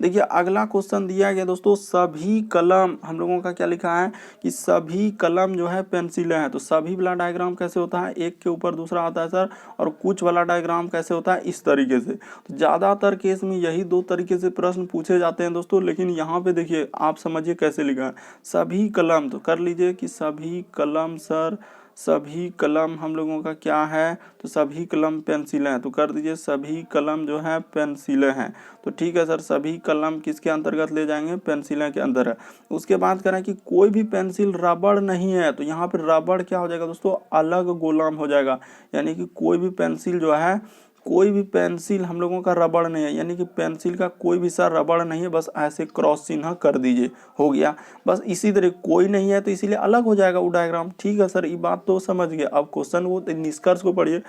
S1: देखिए अगला क्वेश्चन दिया गया दोस्तों, सभी कलम, हम लोगों का क्या लिखा है कि सभी कलम जो है पेंसिलें हैं। तो सभी वाला डायग्राम कैसे होता है, एक के ऊपर दूसरा आता है सर, और कुछ वाला डायग्राम कैसे होता है, इस तरीके से। तो ज़्यादातर केस में यही दो तरीके से प्रश्न पूछे जाते हैं दोस्तों, लेकिन यहाँ पे देखिए आप समझिए कैसे लिखा है, सभी कलम, तो कर लीजिए कि सभी कलम सर, सभी कलम हम लोगों का क्या है, तो सभी कलम पेंसिलें हैं, तो कर दीजिए सभी कलम जो है पेंसिलें हैं। तो ठीक है सर, सभी कलम किसके अंतर्गत ले जाएंगे, पेंसिलें के अंदर है। उसके बाद करें कि कोई भी पेंसिल रबड़ नहीं है, तो यहाँ पे रबड़ क्या हो जाएगा दोस्तों, अलग गोलाम हो जाएगा, यानी कि कोई भी पेंसिल जो है, कोई भी पेंसिल हम लोगों का रबड़ नहीं है, यानी कि पेंसिल का कोई भी सर रबड़ नहीं है, बस ऐसे क्रॉस चिन्ह कर दीजिए, हो गया। बस इसी तरह कोई नहीं है तो इसीलिए अलग हो जाएगा वो डायग्राम। ठीक है सर, ये बात तो समझ गए। अब क्वेश्चन वो निष्कर्ष को पढ़िए,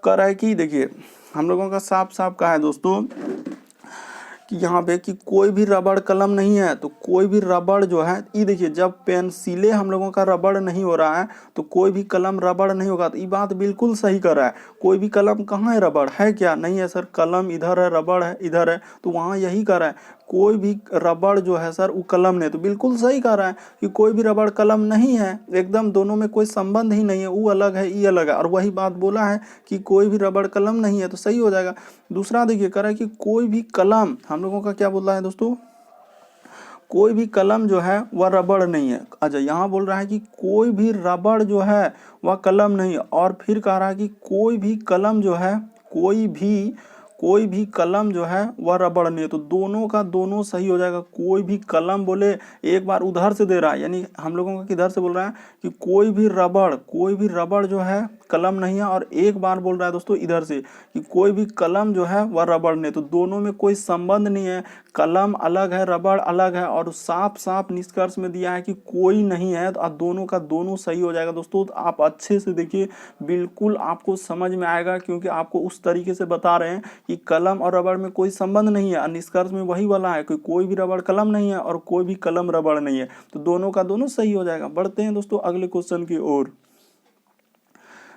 S1: कर है कि देखिए हम लोगों का साफ साफ कहा है दोस्तों कि यहाँ पे कि कोई भी रबड़ कलम नहीं है, तो कोई भी रबड़ जो है, ये देखिए जब पेंसिलें हम लोगों का रबड़ नहीं हो रहा है तो कोई भी कलम रबड़ नहीं होगा, तो ये बात बिल्कुल सही कर रहा है। कोई भी कलम कहाँ है, रबड़ है क्या, नहीं है सर, कलम इधर है, रबड़ है इधर है, तो वहाँ यही कर रहा है, कोई भी रबड़ जो है सर वो कलम नहीं, तो बिल्कुल सही कर रहा है कि कोई भी रबड़ कलम नहीं है, एकदम दोनों में कोई संबंध ही नहीं है, वो अलग है ये अलग है, और वही बात बोला है कि कोई भी रबड़ कलम नहीं है, तो सही हो जाएगा। दूसरा देखिए कह रहा है कि कोई भी कलम, हम लोगों का क्या बोला है दोस्तों, कोई भी कलम जो है वह रबड़ नहीं है। अच्छा, यहाँ बोल रहा है कि कोई भी रबड़ जो है वह कलम नहीं है, और फिर कह रहा है कि कोई भी कलम जो है, कोई भी कलम जो है वह रबड़ नहीं है, तो दोनों का दोनों सही हो जाएगा। कोई भी कलम बोले, एक बार उधर से दे रहा है, यानी हम लोगों का किधर से बोल रहा है कि कोई भी रबड़ जो है कलम नहीं है, और एक बार बोल रहा है दोस्तों इधर से कि कोई भी कलम जो है वह रबड़ नहीं, तो दोनों में कोई संबंध नहीं है, कलम अलग है रबड़ अलग है, और साफ साफ निष्कर्ष में दिया है कि कोई नहीं है, तो दोनों का दोनों सही हो जाएगा दोस्तों। तो आप अच्छे से देखिए, बिल्कुल आपको समझ में आएगा, क्योंकि आपको उस तरीके से बता रहे हैं कि कलम और रबड़ में कोई संबंध नहीं है, और निष्कर्ष में वही वाला है कि कोई भी रबड़ कलम नहीं है और कोई भी कलम रबड़ नहीं है, तो दोनों का दोनों सही हो जाएगा। बढ़ते हैं दोस्तों अगले क्वेश्चन की ओर।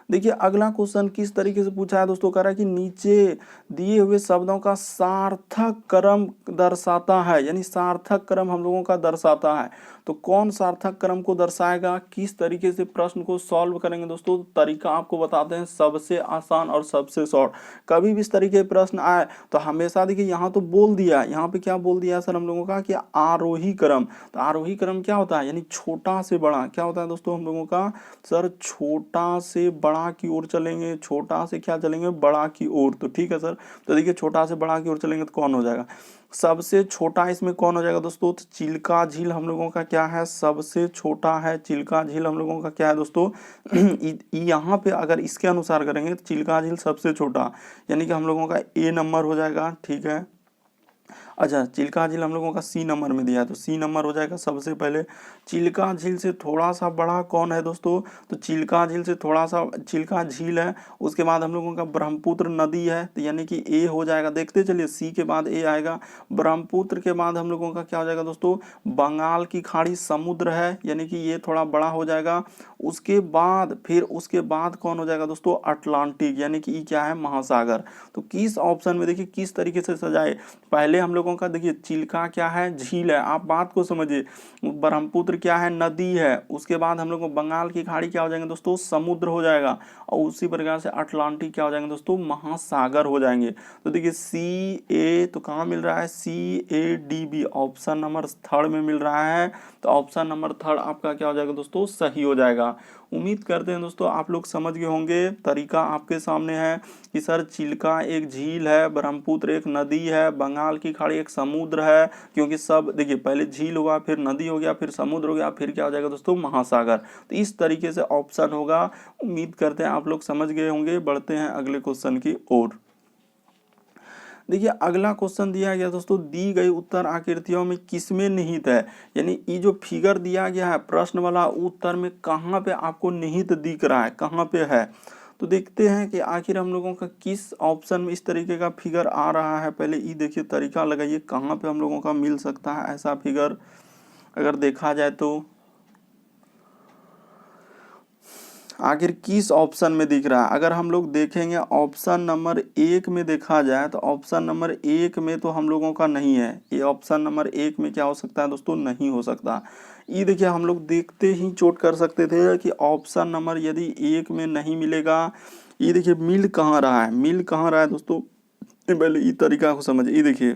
S1: देखिए अगला क्वेश्चन किस तरीके से पूछा है दोस्तों, कह रहा है कि नीचे दिए हुए शब्दों का सार्थक क्रम दर्शाता है, यानी सार्थक क्रम हम लोगों का दर्शाता है, तो कौन सार्थक क्रम को दर्शाएगा, किस तरीके से प्रश्न को सॉल्व करेंगे दोस्तों, तरीका आपको बताते हैं, सबसे आसान और सबसे शॉर्ट। कभी भी इस तरीके के प्रश्न आए तो हमेशा देखिए, यहाँ तो बोल दिया, यहाँ पे क्या बोल दिया सर हम लोगों का कि आरोही क्रम, तो आरोही क्रम क्या होता है, यानी छोटा से बड़ा क्या होता है दोस्तों हम लोगों का, सर छोटा से बड़ा की ओर चलेंगे, छोटा से क्या चलेंगे, बड़ा की ओर। तो ठीक है सर, तो देखिए छोटा से बड़ा की ओर चलेंगे तो कौन हो जाएगा, सबसे छोटा इसमें कौन हो जाएगा दोस्तों, तो चिल्का झील हम लोगों का क्या है, सबसे छोटा है, चिल्का झील हम लोगों का क्या है दोस्तों यहाँ पे अगर इसके अनुसार करेंगे तो चिल्का झील सबसे छोटा, यानी कि हम लोगों का ए नंबर हो जाएगा। ठीक है, अच्छा चिल्का झील हम लोगों का सी नंबर में दिया है, तो सी नंबर हो जाएगा सबसे पहले। चिल्का झील से थोड़ा सा बड़ा कौन है दोस्तों, तो चिल्का झील से थोड़ा सा चिल्का झील है, उसके बाद हम लोगों का ब्रह्मपुत्र नदी है, तो यानी कि ए हो जाएगा, देखते चलिए सी के बाद ए आएगा, ब्रह्मपुत्र के बाद हम लोगों का क्या हो जाएगा दोस्तों, बंगाल की खाड़ी समुद्र है, यानी कि ये थोड़ा बड़ा हो जाएगा। उसके बाद कौन हो जाएगा दोस्तों, अटलांटिक, यानी कि ये क्या है, महासागर। तो किस ऑप्शन में देखिए किस तरीके से सजाए, पहले हम लोगों का देखिए चिल्का क्या है, झील है, आप बात को समझिए, ब्रह्मपुत्र क्या है, नदी है, उसके बाद हम लोग को बंगाल की खाड़ी क्या हो जाएंगे दोस्तों, समुद्र हो जाएगा, और उसी प्रकार से अटलांटिक क्या हो जाएंगे दोस्तों, महासागर हो जाएंगे। तो देखिए सी ए तो कहाँ मिल रहा है, CADB ऑप्शन नंबर थर्ड में मिल रहा है, तो ऑप्शन नंबर थर्ड आपका क्या हो जाएगा दोस्तों, सही हो जाएगा। उम्मीद करते हैं दोस्तों आप लोग समझ गए होंगे, तरीका आपके सामने है कि सर चिल्का एक झील है, ब्रह्मपुत्र एक नदी है, बंगाल की खाड़ी एक समुद्र है, क्योंकि सब देखिए पहले झील हुआ, फिर नदी हो गया, फिर समुद्र हो गया, फिर क्या हो जाएगा दोस्तों, महासागर। तो इस तरीके से ऑप्शन होगा। उम्मीद करते हैं आप लोग समझ गए होंगे। बढ़ते हैं अगले क्वेश्चन की ओर। देखिए अगला क्वेश्चन दिया गया दोस्तों, दी गई उत्तर आकृतियों में किसमें निहित है, यानी ये जो फिगर दिया गया है प्रश्न वाला, उत्तर में कहाँ पे आपको निहित दिख रहा है, कहाँ पे है। तो देखते हैं कि आखिर हम लोगों का किस ऑप्शन में इस तरीके का फिगर आ रहा है। पहले ये देखिए तरीका लगाइए, कहाँ पे हम लोगों का मिल सकता है ऐसा फिगर, अगर देखा जाए तो आखिर किस ऑप्शन में दिख रहा है। अगर हम लोग देखेंगे ऑप्शन नंबर 1 में देखा जाए तो ऑप्शन नंबर 1 में तो हम लोगों का नहीं है, ये ऑप्शन नंबर 1 में क्या हो सकता है दोस्तों, नहीं हो सकता। ये देखिए हम लोग देखते ही चोट कर सकते थे कि ऑप्शन नंबर यदि 1 में नहीं मिलेगा, ये देखिए मिल कहाँ रहा है, मिल कहाँ रहा है दोस्तों, पहले ये तरीका को समझिए। ये देखिए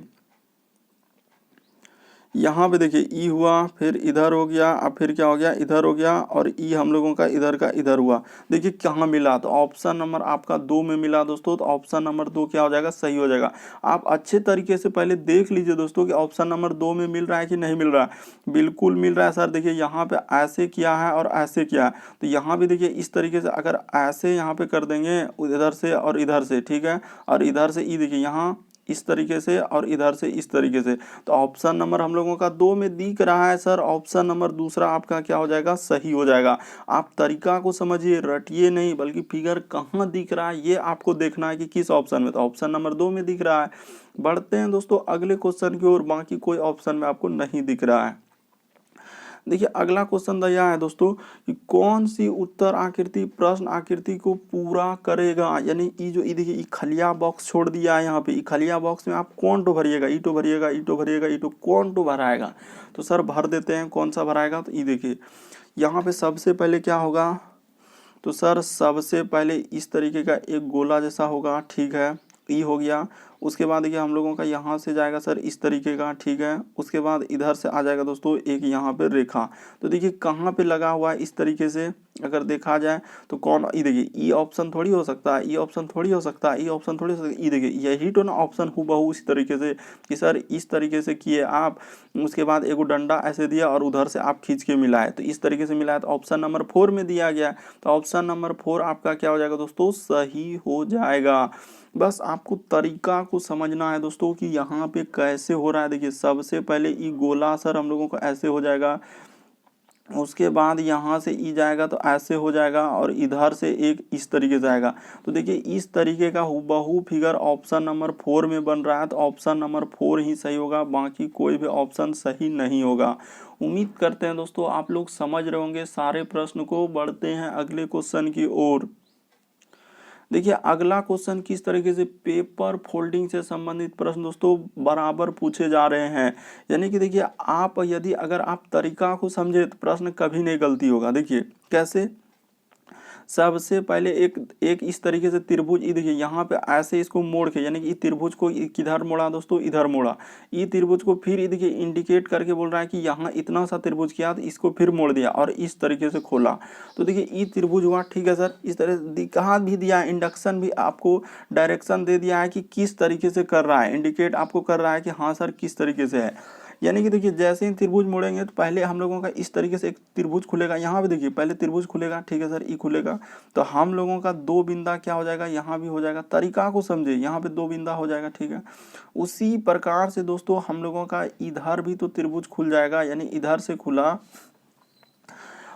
S1: यहाँ पे देखिए ई हुआ, फिर इधर हो गया, अब फिर क्या हो गया, इधर हो गया, और ई हम लोगों का इधर हुआ। देखिए कहाँ मिला, तो ऑप्शन नंबर आपका 2 में मिला दोस्तों, तो ऑप्शन नंबर 2 क्या हो जाएगा, सही हो जाएगा। आप अच्छे तरीके से पहले देख लीजिए दोस्तों कि ऑप्शन नंबर 2 में मिल रहा है कि नहीं मिल रहा है। बिल्कुल मिल रहा है सर, देखिए यहाँ पे ऐसे किया है और ऐसे किया है, तो यहाँ भी देखिए इस तरीके से अगर ऐसे यहाँ पे कर देंगे इधर से और इधर से, ठीक है, और इधर से ई देखिए यहाँ इस तरीके से और इधर से इस तरीके से, तो ऑप्शन नंबर हम लोगों का 2 में दिख रहा है सर, ऑप्शन नंबर दूसरा आपका क्या हो जाएगा, सही हो जाएगा। आप तरीका को समझिए, रटिए नहीं, बल्कि फिगर कहाँ दिख रहा है ये आपको देखना है कि किस ऑप्शन में, तो ऑप्शन नंबर 2 में दिख रहा है। बढ़ते हैं दोस्तों अगले क्वेश्चन की ओर, बाकी कोई ऑप्शन में आपको नहीं दिख रहा है। देखिए अगला क्वेश्चन दिया है दोस्तों कि कौन सी उत्तर आकृति प्रश्न आकृति को पूरा करेगा, यानी ये जो देखिए ये खलिया बॉक्स छोड़ दिया है यहाँ पे, ये खलिया बॉक्स में आप कौन टो भरिएगा, ई टो भरिएगा, ई टो भरिएगा, ई टो कौन टो भराएगा, तो सर भर देते हैं कौन सा भराएगा। तो ये देखिए यहाँ पे सबसे पहले क्या होगा, तो सर सबसे पहले इस तरीके का एक गोला जैसा होगा, ठीक है, ई हो गया। उसके बाद देखिए हम लोगों का यहाँ से जाएगा सर इस तरीके का, ठीक है, उसके बाद इधर से आ जाएगा दोस्तों एक यहाँ पे रेखा, तो देखिए कहाँ पे लगा हुआ है इस तरीके से अगर देखा जाए तो कौन, ये देखिए ई ऑप्शन थोड़ी हो सकता है, ई ऑप्शन थोड़ी हो सकता है, ई ऑप्शन थोड़ी हो सकता है, ये देखिए यही तो ना ऑप्शन हूबहू इस तरीके से कि सर इस तरीके से किए आप, उसके बाद एक डंडा ऐसे दिया और उधर से आप खींच के मिलाए, तो इस तरीके से मिलाया, तो ऑप्शन नंबर 4 में दिया गया, तो ऑप्शन नंबर 4 आपका क्या हो जाएगा दोस्तों, सही हो जाएगा। बस आपको तरीका को समझना है दोस्तों कि यहाँ पे कैसे हो रहा है। देखिए सबसे पहले ई गोला सर हम लोगों को ऐसे हो जाएगा, उसके बाद यहाँ से ई जाएगा तो ऐसे हो जाएगा, और इधर से एक इस तरीके से आएगा, तो देखिए इस तरीके का हूबहू फिगर ऑप्शन नंबर 4 में बन रहा है, तो ऑप्शन नंबर 4 ही सही होगा, बाकी कोई भी ऑप्शन सही नहीं होगा। उम्मीद करते हैं दोस्तों आप लोग समझ रहे होंगे सारे प्रश्न को। बढ़ते हैं अगले क्वेश्चन की ओर। देखिए अगला क्वेश्चन किस तरीके से पेपर फोल्डिंग से संबंधित प्रश्न दोस्तों बराबर पूछे जा रहे हैं, यानी कि देखिए आप यदि अगर आप तरीका को समझे तो प्रश्न कभी नहीं गलती होगा। देखिए कैसे, सबसे पहले एक इस तरीके से त्रिभुज, ये देखिए यहाँ पे ऐसे इसको मोड़ के, यानी कि त्रिभुज को किधर मोड़ा दोस्तों, इधर मोड़ा, ये त्रिभुज को फिर ये देखिए इंडिकेट करके बोल रहा है कि यहाँ इतना सा त्रिभुज किया, तो इसको फिर मोड़ दिया और इस तरीके से खोला, तो देखिए ये त्रिभुज हुआ, ठीक है सर। इस तरह कहाँ भी दिया है, इंडक्शन भी आपको डायरेक्शन दे दिया है कि किस तरीके से कर रहा है, इंडिकेट आपको कर रहा है कि हाँ सर किस तरीके से है। यानी कि देखिए जैसे ही त्रिभुज मोड़ेंगे तो पहले हम लोगों का इस तरीके से एक त्रिभुज खुलेगा, यहाँ पे देखिए पहले त्रिभुज खुलेगा, ठीक है सर, ई खुलेगा, तो हम लोगों का 2 बिंदा क्या हो जाएगा, यहाँ भी हो जाएगा। तरीका को समझे, यहाँ पे 2 बिंदा हो जाएगा, ठीक है। उसी प्रकार से दोस्तों हम लोगों का इधर भी तो त्रिभुज खुल जाएगा, यानी इधर से खुला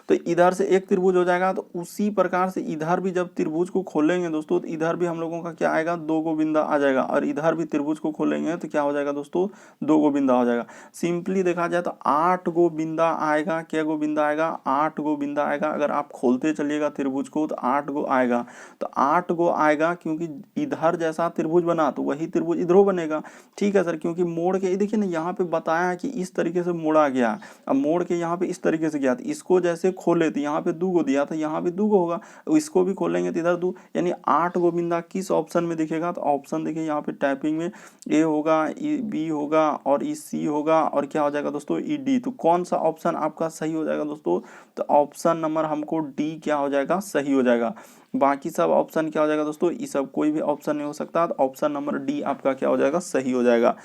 S1: तो इधर से एक त्रिभुज हो जाएगा, तो उसी प्रकार से इधर भी जब त्रिभुज को खोलेंगे दोस्तों तो इधर भी हम लोगों का क्या आएगा, 2 गो बिंदा आ जाएगा, और इधर भी त्रिभुज को खोलेंगे तो क्या हो जाएगा दोस्तों, 2 गो बिंदा हो जाएगा। सिंपली देखा जाए तो 8 गो बिंदा आएगा, क्या गो बिंदा आएगा, 8 गो बिंदा आएगा। अगर आप खोलते चलिएगा त्रिभुज को तो 8 गो आएगा, तो 8 गो आएगा, क्योंकि इधर जैसा त्रिभुज बना तो वही त्रिभुज इधरों बनेगा, ठीक है सर, क्योंकि मोड़ के देखिए ना यहाँ पे बताया है कि इस तरीके से मोड़ा गया, अब मोड़ के यहाँ पे इस तरीके से गया, तो इसको जैसे खोले तो यहाँ पे 2 गो दिया था, यहाँ भी 2 गो होगा, इसको भी खोलेंगे तो इधर 2, यानी 8 गो बिंदा किस ऑप्शन में दिखेगा, तो ऑप्शन देखिए यहाँ पे टाइपिंग में ए होगा, ई बी होगा, और ई सी होगा, और क्या हो जाएगा दोस्तों, ई डी। तो कौन सा ऑप्शन आपका सही हो जाएगा दोस्तों, तो ऑप्शन नंबर हमको डी क्या हो जाएगा, सही हो जाएगा। बाकी सब ऑप्शन क्या हो जाएगा दोस्तों, ये सब कोई भी ऑप्शन नहीं हो सकता, तो ऑप्शन नंबर डी आपका क्या हो जाएगा, सही हो जाएगा।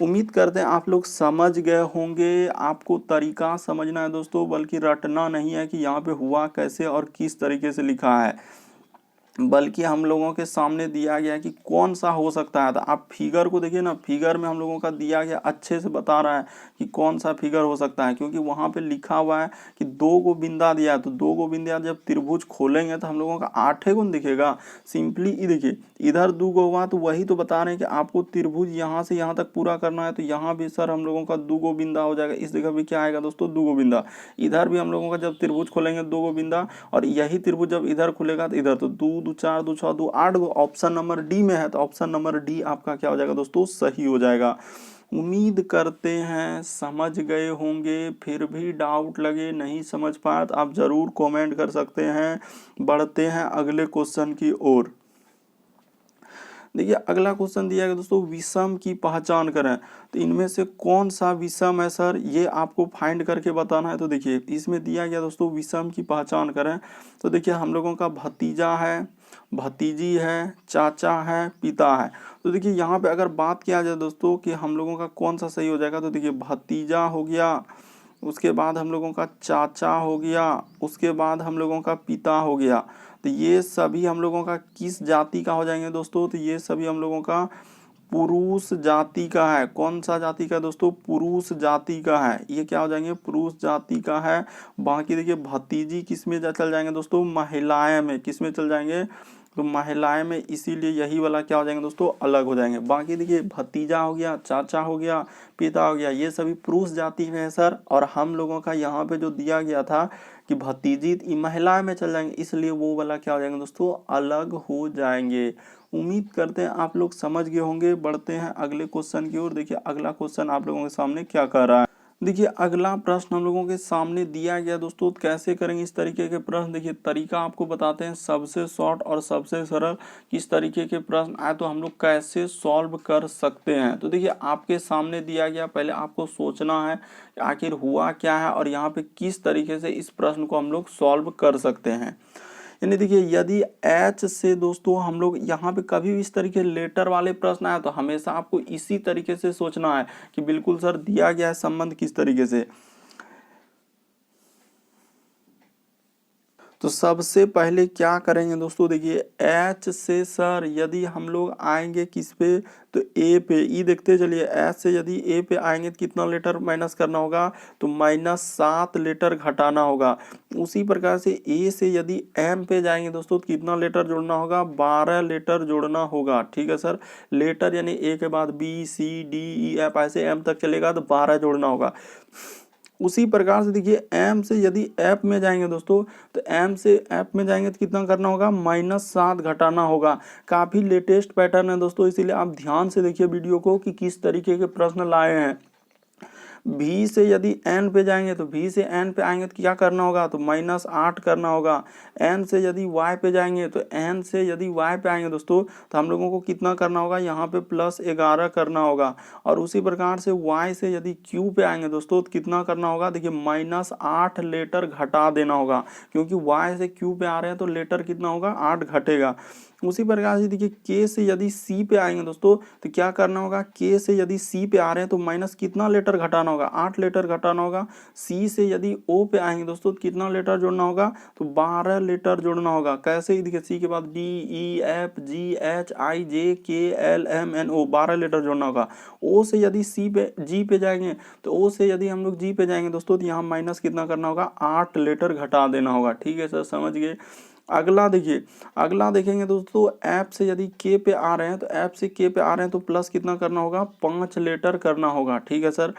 S1: उम्मीद करते हैं आप लोग समझ गए होंगे। आपको तरीका समझना है दोस्तों, बल्कि रटना नहीं है कि यहाँ पे हुआ कैसे और किस तरीके से लिखा है। बल्कि हम लोगों के सामने दिया गया कि कौन सा हो सकता है। तो आप फिगर को देखिए ना, फिगर में हम लोगों का दिया गया अच्छे से बता रहा है कि कौन सा फिगर हो सकता है, क्योंकि वहां पे लिखा हुआ है कि 2 बिंदा दिया है। तो 2 बिंदा जब त्रिभुज खोलेंगे तो हम लोगों का 8 गुण दिखेगा। सिंपली ये देखिए, इधर 2 हुआ तो वही तो बता रहे हैं कि आपको त्रिभुज यहाँ से यहाँ तक पूरा करना है। तो यहाँ भी सर हम लोगों का 2 बिंदा हो जाएगा। इस जगह भी क्या आएगा दोस्तों, 2 बिंदा। इधर भी हम लोगों का जब त्रिभुज खोलेंगे 2 बिंदा, और यही त्रिभुज जब इधर खुलेगा तो इधर तो 2 2 4 2 6 2 8 ऑप्शन नंबर डी में है। तो ऑप्शन नंबर डी आपका क्या हो जाएगा दोस्तों, सही हो जाएगा। उम्मीद करते हैं समझ गए होंगे। फिर भी डाउट लगे, नहीं समझ पाए तो आप जरूर कमेंट कर सकते हैं। बढ़ते हैं अगले क्वेश्चन की ओर। देखिए अगला क्वेश्चन दिया गया दोस्तों, विषम की पहचान करें। तो इनमें से कौन सा विषम है सर, ये आपको फाइंड करके बताना है। तो देखिए इसमें दिया गया दोस्तों, विषम की पहचान करें। तो देखिए हम लोगों का भतीजा है, भतीजी है, चाचा है, पिता है। तो देखिए यहाँ पे अगर बात किया जाए दोस्तों कि हम लोगों का कौन सा सही हो जाएगा, तो देखिए भतीजा हो गया, उसके बाद हम लोगों का चाचा हो गया, उसके बाद हम लोगों का पिता हो गया। तो ये सभी हम लोगों का किस जाति का हो जाएंगे दोस्तों, तो ये सभी हम लोगों का पुरुष जाति का है। कौन सा जाति का दोस्तों, पुरुष जाति का है। ये क्या हो जाएंगे, पुरुष जाति का है। बाकी देखिए भतीजी किस में चल जाएंगे दोस्तों, महिलाएं में। किस में चल जाएंगे, तो महिलाएं में, इसीलिए यही वाला क्या हो जाएंगे दोस्तों, अलग हो जाएंगे। बाकी देखिए भतीजा हो गया, चाचा हो गया, पिता हो गया, ये सभी पुरुष जाति में है सर। और हम लोगों का यहाँ पे जो दिया गया था कि भतीजी महिला में चल जाएंगे, इसलिए वो वाला क्या हो जाएंगे दोस्तों, अलग हो जाएंगे। उम्मीद करते हैं आप लोग समझ गए होंगे। बढ़ते हैं अगले क्वेश्चन की ओर। देखिए अगला क्वेश्चन आप लोगों के सामने क्या कर रहा है। देखिए अगला प्रश्न हम लोगों के सामने दिया गया दोस्तों, कैसे करेंगे इस तरीके के प्रश्न। देखिए तरीका आपको बताते हैं, सबसे शॉर्ट और सबसे सरल। किस तरीके के प्रश्न आए तो हम लोग कैसे सॉल्व कर सकते हैं। तो देखिए आपके सामने दिया गया, पहले आपको सोचना है कि आखिर हुआ क्या है और यहाँ पे किस तरीके से इस प्रश्न को हम लोग सॉल्व कर सकते हैं। यानी देखिए यदि एच से दोस्तों हम लोग यहाँ पे कभी भी इस तरीके लेटर वाले प्रश्न आए तो हमेशा आपको इसी तरीके से सोचना है कि बिल्कुल सर दिया गया है संबंध किस तरीके से। तो सबसे पहले क्या करेंगे दोस्तों, देखिए एच से सर यदि हम लोग आएंगे किस पे, तो ए पे। ई देखते चलिए, एच से यदि ए पे आएंगे तो कितना लेटर माइनस करना होगा, तो -7 लेटर घटाना होगा। उसी प्रकार से ए से यदि एम पे जाएंगे दोस्तों तो कितना लेटर जोड़ना होगा, 12 लेटर जोड़ना होगा। ठीक है सर, लेटर यानी ए के बाद B C D E F ऐसे एम तक चलेगा तो 12 जोड़ना होगा। उसी प्रकार से देखिए एम से यदि ऐप में जाएंगे दोस्तों, तो एम से ऐप में जाएंगे तो कितना करना होगा, -7 घटाना होगा। काफी लेटेस्ट पैटर्न है दोस्तों, इसीलिए आप ध्यान से देखिए वीडियो को कि किस तरीके के प्रश्न लाए हैं। भी से यदि एन पे जाएंगे तो भी से एन पे आएंगे तो क्या करना होगा, तो -8 करना होगा। एन से यदि वाई पे जाएंगे तो एन से यदि वाई पे आएंगे दोस्तों तो हम लोगों को कितना करना होगा, यहाँ पे +11 करना होगा। और उसी प्रकार से वाई से यदि क्यू पे आएंगे दोस्तों तो कितना करना होगा, देखिए -8 लेटर घटा देना होगा, क्योंकि वाई से क्यू पे आ रहे हैं तो लेटर कितना होगा, 8 घटेगा। उसी प्रकार से देखिए के से यदि सी पे आएंगे दोस्तों तो क्या करना होगा, के से यदि सी पे आ रहे हैं तो माइनस कितना लेटर घटाना होगा, 8 लेटर घटाना होगा। सी से यदि ओ पे आएंगे दोस्तों तो कितना लेटर जोड़ना होगा, तो 12 लेटर जोड़ना होगा। कैसे, देखिए सी के बाद D E F G H I J K L M N O, 12 letter जोड़ना होगा। ओ से यदि सी पे जी पे जाएंगे तो ओ से यदि हम लोग जी पे जाएंगे दोस्तों तो यहाँ माइनस कितना करना होगा, 8 लेटर घटा देना होगा। ठीक है सर, समझ गए। अगला देखिए, अगला देखेंगे दोस्तों, ऐप से यदि के पे आ रहे हैं तो ऐप से के पे आ रहे हैं तो प्लस कितना करना होगा, 5 लेटर करना होगा। ठीक है सर,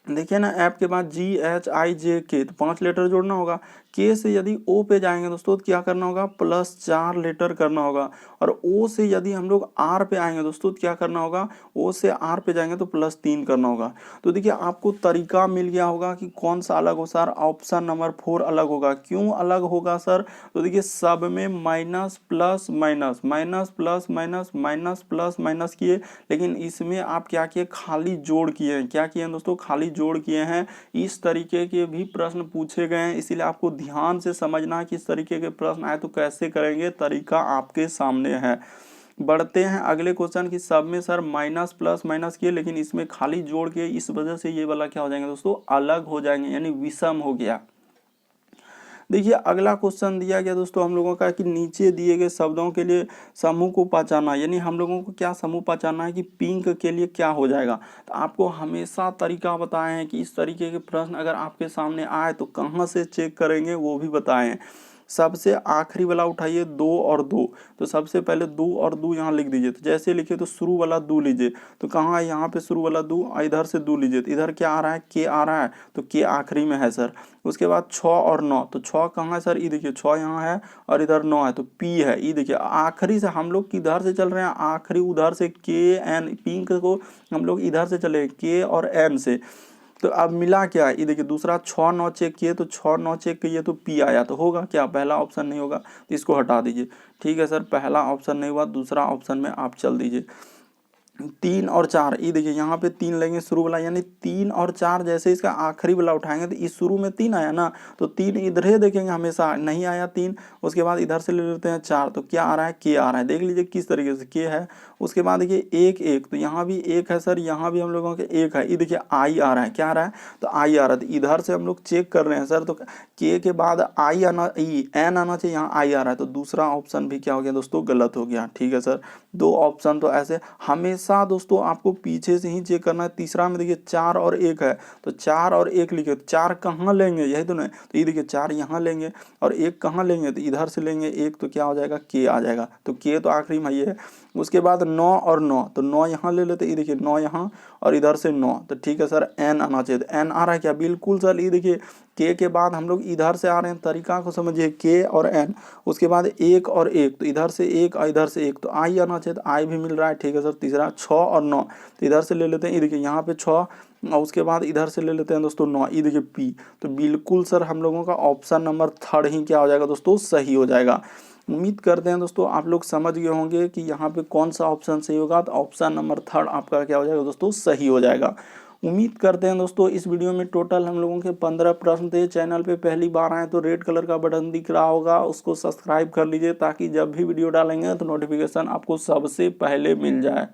S1: देखिए ना ऐप के बाद जी एच आई जे के, तो 5 लेटर जोड़ना होगा। के से यदि ओ पे जाएंगे दोस्तों तो क्या करना होगा, +4 लेटर करना होगा। और ओ से यदि हम लोग आर पे आएंगे दोस्तों तो क्या करना होगा, ओ से आर पे जाएंगे तो +3 करना होगा। तो देखिए आपको तरीका मिल गया होगा कि कौन सा अलग हो सर, ऑप्शन नंबर 4 अलग होगा। क्यों अलग होगा सर, तो देखिए सब में minus plus minus minus plus minus minus plus minus किए, लेकिन इसमें आप क्या किए, खाली जोड़ किए हैं। क्या किए हैं दोस्तों, खाली जोड़ किए हैं। इस तरीके के भी प्रश्न पूछे गए हैं, इसीलिए आपको ध्यान से समझना है कि इस तरीके के प्रश्न आए तो कैसे करेंगे, तरीका आपके सामने है। बढ़ते हैं अगले क्वेश्चन की। सब में सर माइनस प्लस माइनस किए, लेकिन इसमें खाली जोड़ के, इस वजह से ये वाला क्या हो जाएंगे दोस्तों, अलग हो जाएंगे, यानी विषम हो गया। देखिए अगला क्वेश्चन दिया गया दोस्तों हम लोगों का कि नीचे दिए गए शब्दों के लिए समूह को पहचानना, यानी हम लोगों को क्या समूह पहचानना है कि पिंक के लिए क्या हो जाएगा। तो आपको हमेशा तरीका बताए हैं कि इस तरीके के प्रश्न अगर आपके सामने आए तो कहाँ से चेक करेंगे वो भी बताए हैं। सबसे आखिरी वाला उठाइए 2 और 2, तो सबसे पहले 2 और 2 यहाँ लिख दीजिए। तो जैसे लिखे तो शुरू वाला 2 लीजिए, तो कहाँ है यहाँ पे शुरू वाला 2, इधर से 2 लीजिए, तो इधर क्या आ रहा है के आ रहा है, तो के आखिरी में है सर। उसके बाद 6 और 9, तो 6 कहाँ है सर, ये देखिए 6 यहाँ है और इधर 9 है, तो पी है। ये देखिए आखिरी से हम लोग किधर से चल रहे हैं, आखिरी उधर से के एन, पिंक को हम लोग इधर से चले के और एन से। तो अब मिला क्या, ये देखिए दूसरा 6 9 चेक किए तो 6 9 चेक किए तो पी आया, तो होगा क्या, पहला ऑप्शन नहीं होगा, तो इसको हटा दीजिए। ठीक है सर, पहला ऑप्शन नहीं हुआ, दूसरा ऑप्शन में आप चल दीजिए। 3 और 4, ये देखिए यहाँ पे 3 लेंगे शुरू वाला, यानी 3 और 4 जैसे इसका आखिरी वाला उठाएंगे तो इस शुरू में 3 आया ना, तो 3 इधर ही देखेंगे, हमेशा नहीं आया 3, उसके बाद इधर से ले लेते हैं 4, तो क्या आ रहा है, के आ रहा है। देख लीजिए किस तरीके से के है। उसके बाद देखिए 1 1, तो यहाँ भी 1 है सर, यहाँ भी हम लोगों के 1 है। ये देखिए आई आ रहा है, क्या आ रहा है, तो आई आ रहा है, तो इधर से हम लोग चेक कर रहे हैं सर, तो के बाद आई आना, एन आना चाहिए, यहाँ आई आ रहा है, तो दूसरा ऑप्शन भी क्या हो गया दोस्तों, गलत हो गया। ठीक है सर, 2 ऑप्शन तो ऐसे हमेशा दोस्तों आपको पीछे से ही चेक करना है। तीसरा में देखिए 4 और 1 है, तो 4 और 1 लिखे, तो 4 कहाँ लेंगे, यही तो नहीं, तो ये देखिए 4 यहाँ लेंगे और 1 कहाँ लेंगे, तो इधर से लेंगे 1, तो क्या हो जाएगा, के आ जाएगा, तो के तो आखिरी में ये है। उसके बाद 9 और 9, तो 9 यहाँ ले लेते, ये देखिए 9 यहाँ और इधर से 9, तो ठीक है सर, एन आना चाहिए, तो एन आ रहा है क्या, बिल्कुल सर। ये देखिए के बाद हम लोग इधर से आ रहे हैं, तरीका को समझिए, के और एन, उसके बाद 1 और 1, तो इधर से 1 और इधर से 1, तो आई आना चाहिए, तो आई भी मिल रहा है। ठीक है सर, तीसरा 6 और 9, तो इधर से ले लेते हैं, ये देखिए यहाँ पे 6 और उसके बाद इधर से ले लेते हैं दोस्तों 9, ये देखिए पी, तो बिल्कुल सर हम लोगों का ऑप्शन नंबर 3 ही क्या हो जाएगा दोस्तों, सही हो जाएगा। उम्मीद करते हैं दोस्तों आप लोग समझ गए होंगे कि यहाँ पे कौन सा ऑप्शन सही होगा, तो ऑप्शन नंबर 3 आपका क्या हो जाएगा दोस्तों, सही हो जाएगा। उम्मीद करते हैं दोस्तों इस वीडियो में टोटल हम लोगों के 15 प्रश्न थे। चैनल पे पहली बार आए तो रेड कलर का बटन दिख रहा होगा, उसको सब्सक्राइब कर लीजिए ताकि जब भी वीडियो डालेंगे तो नोटिफिकेशन आपको सबसे पहले मिल जाए।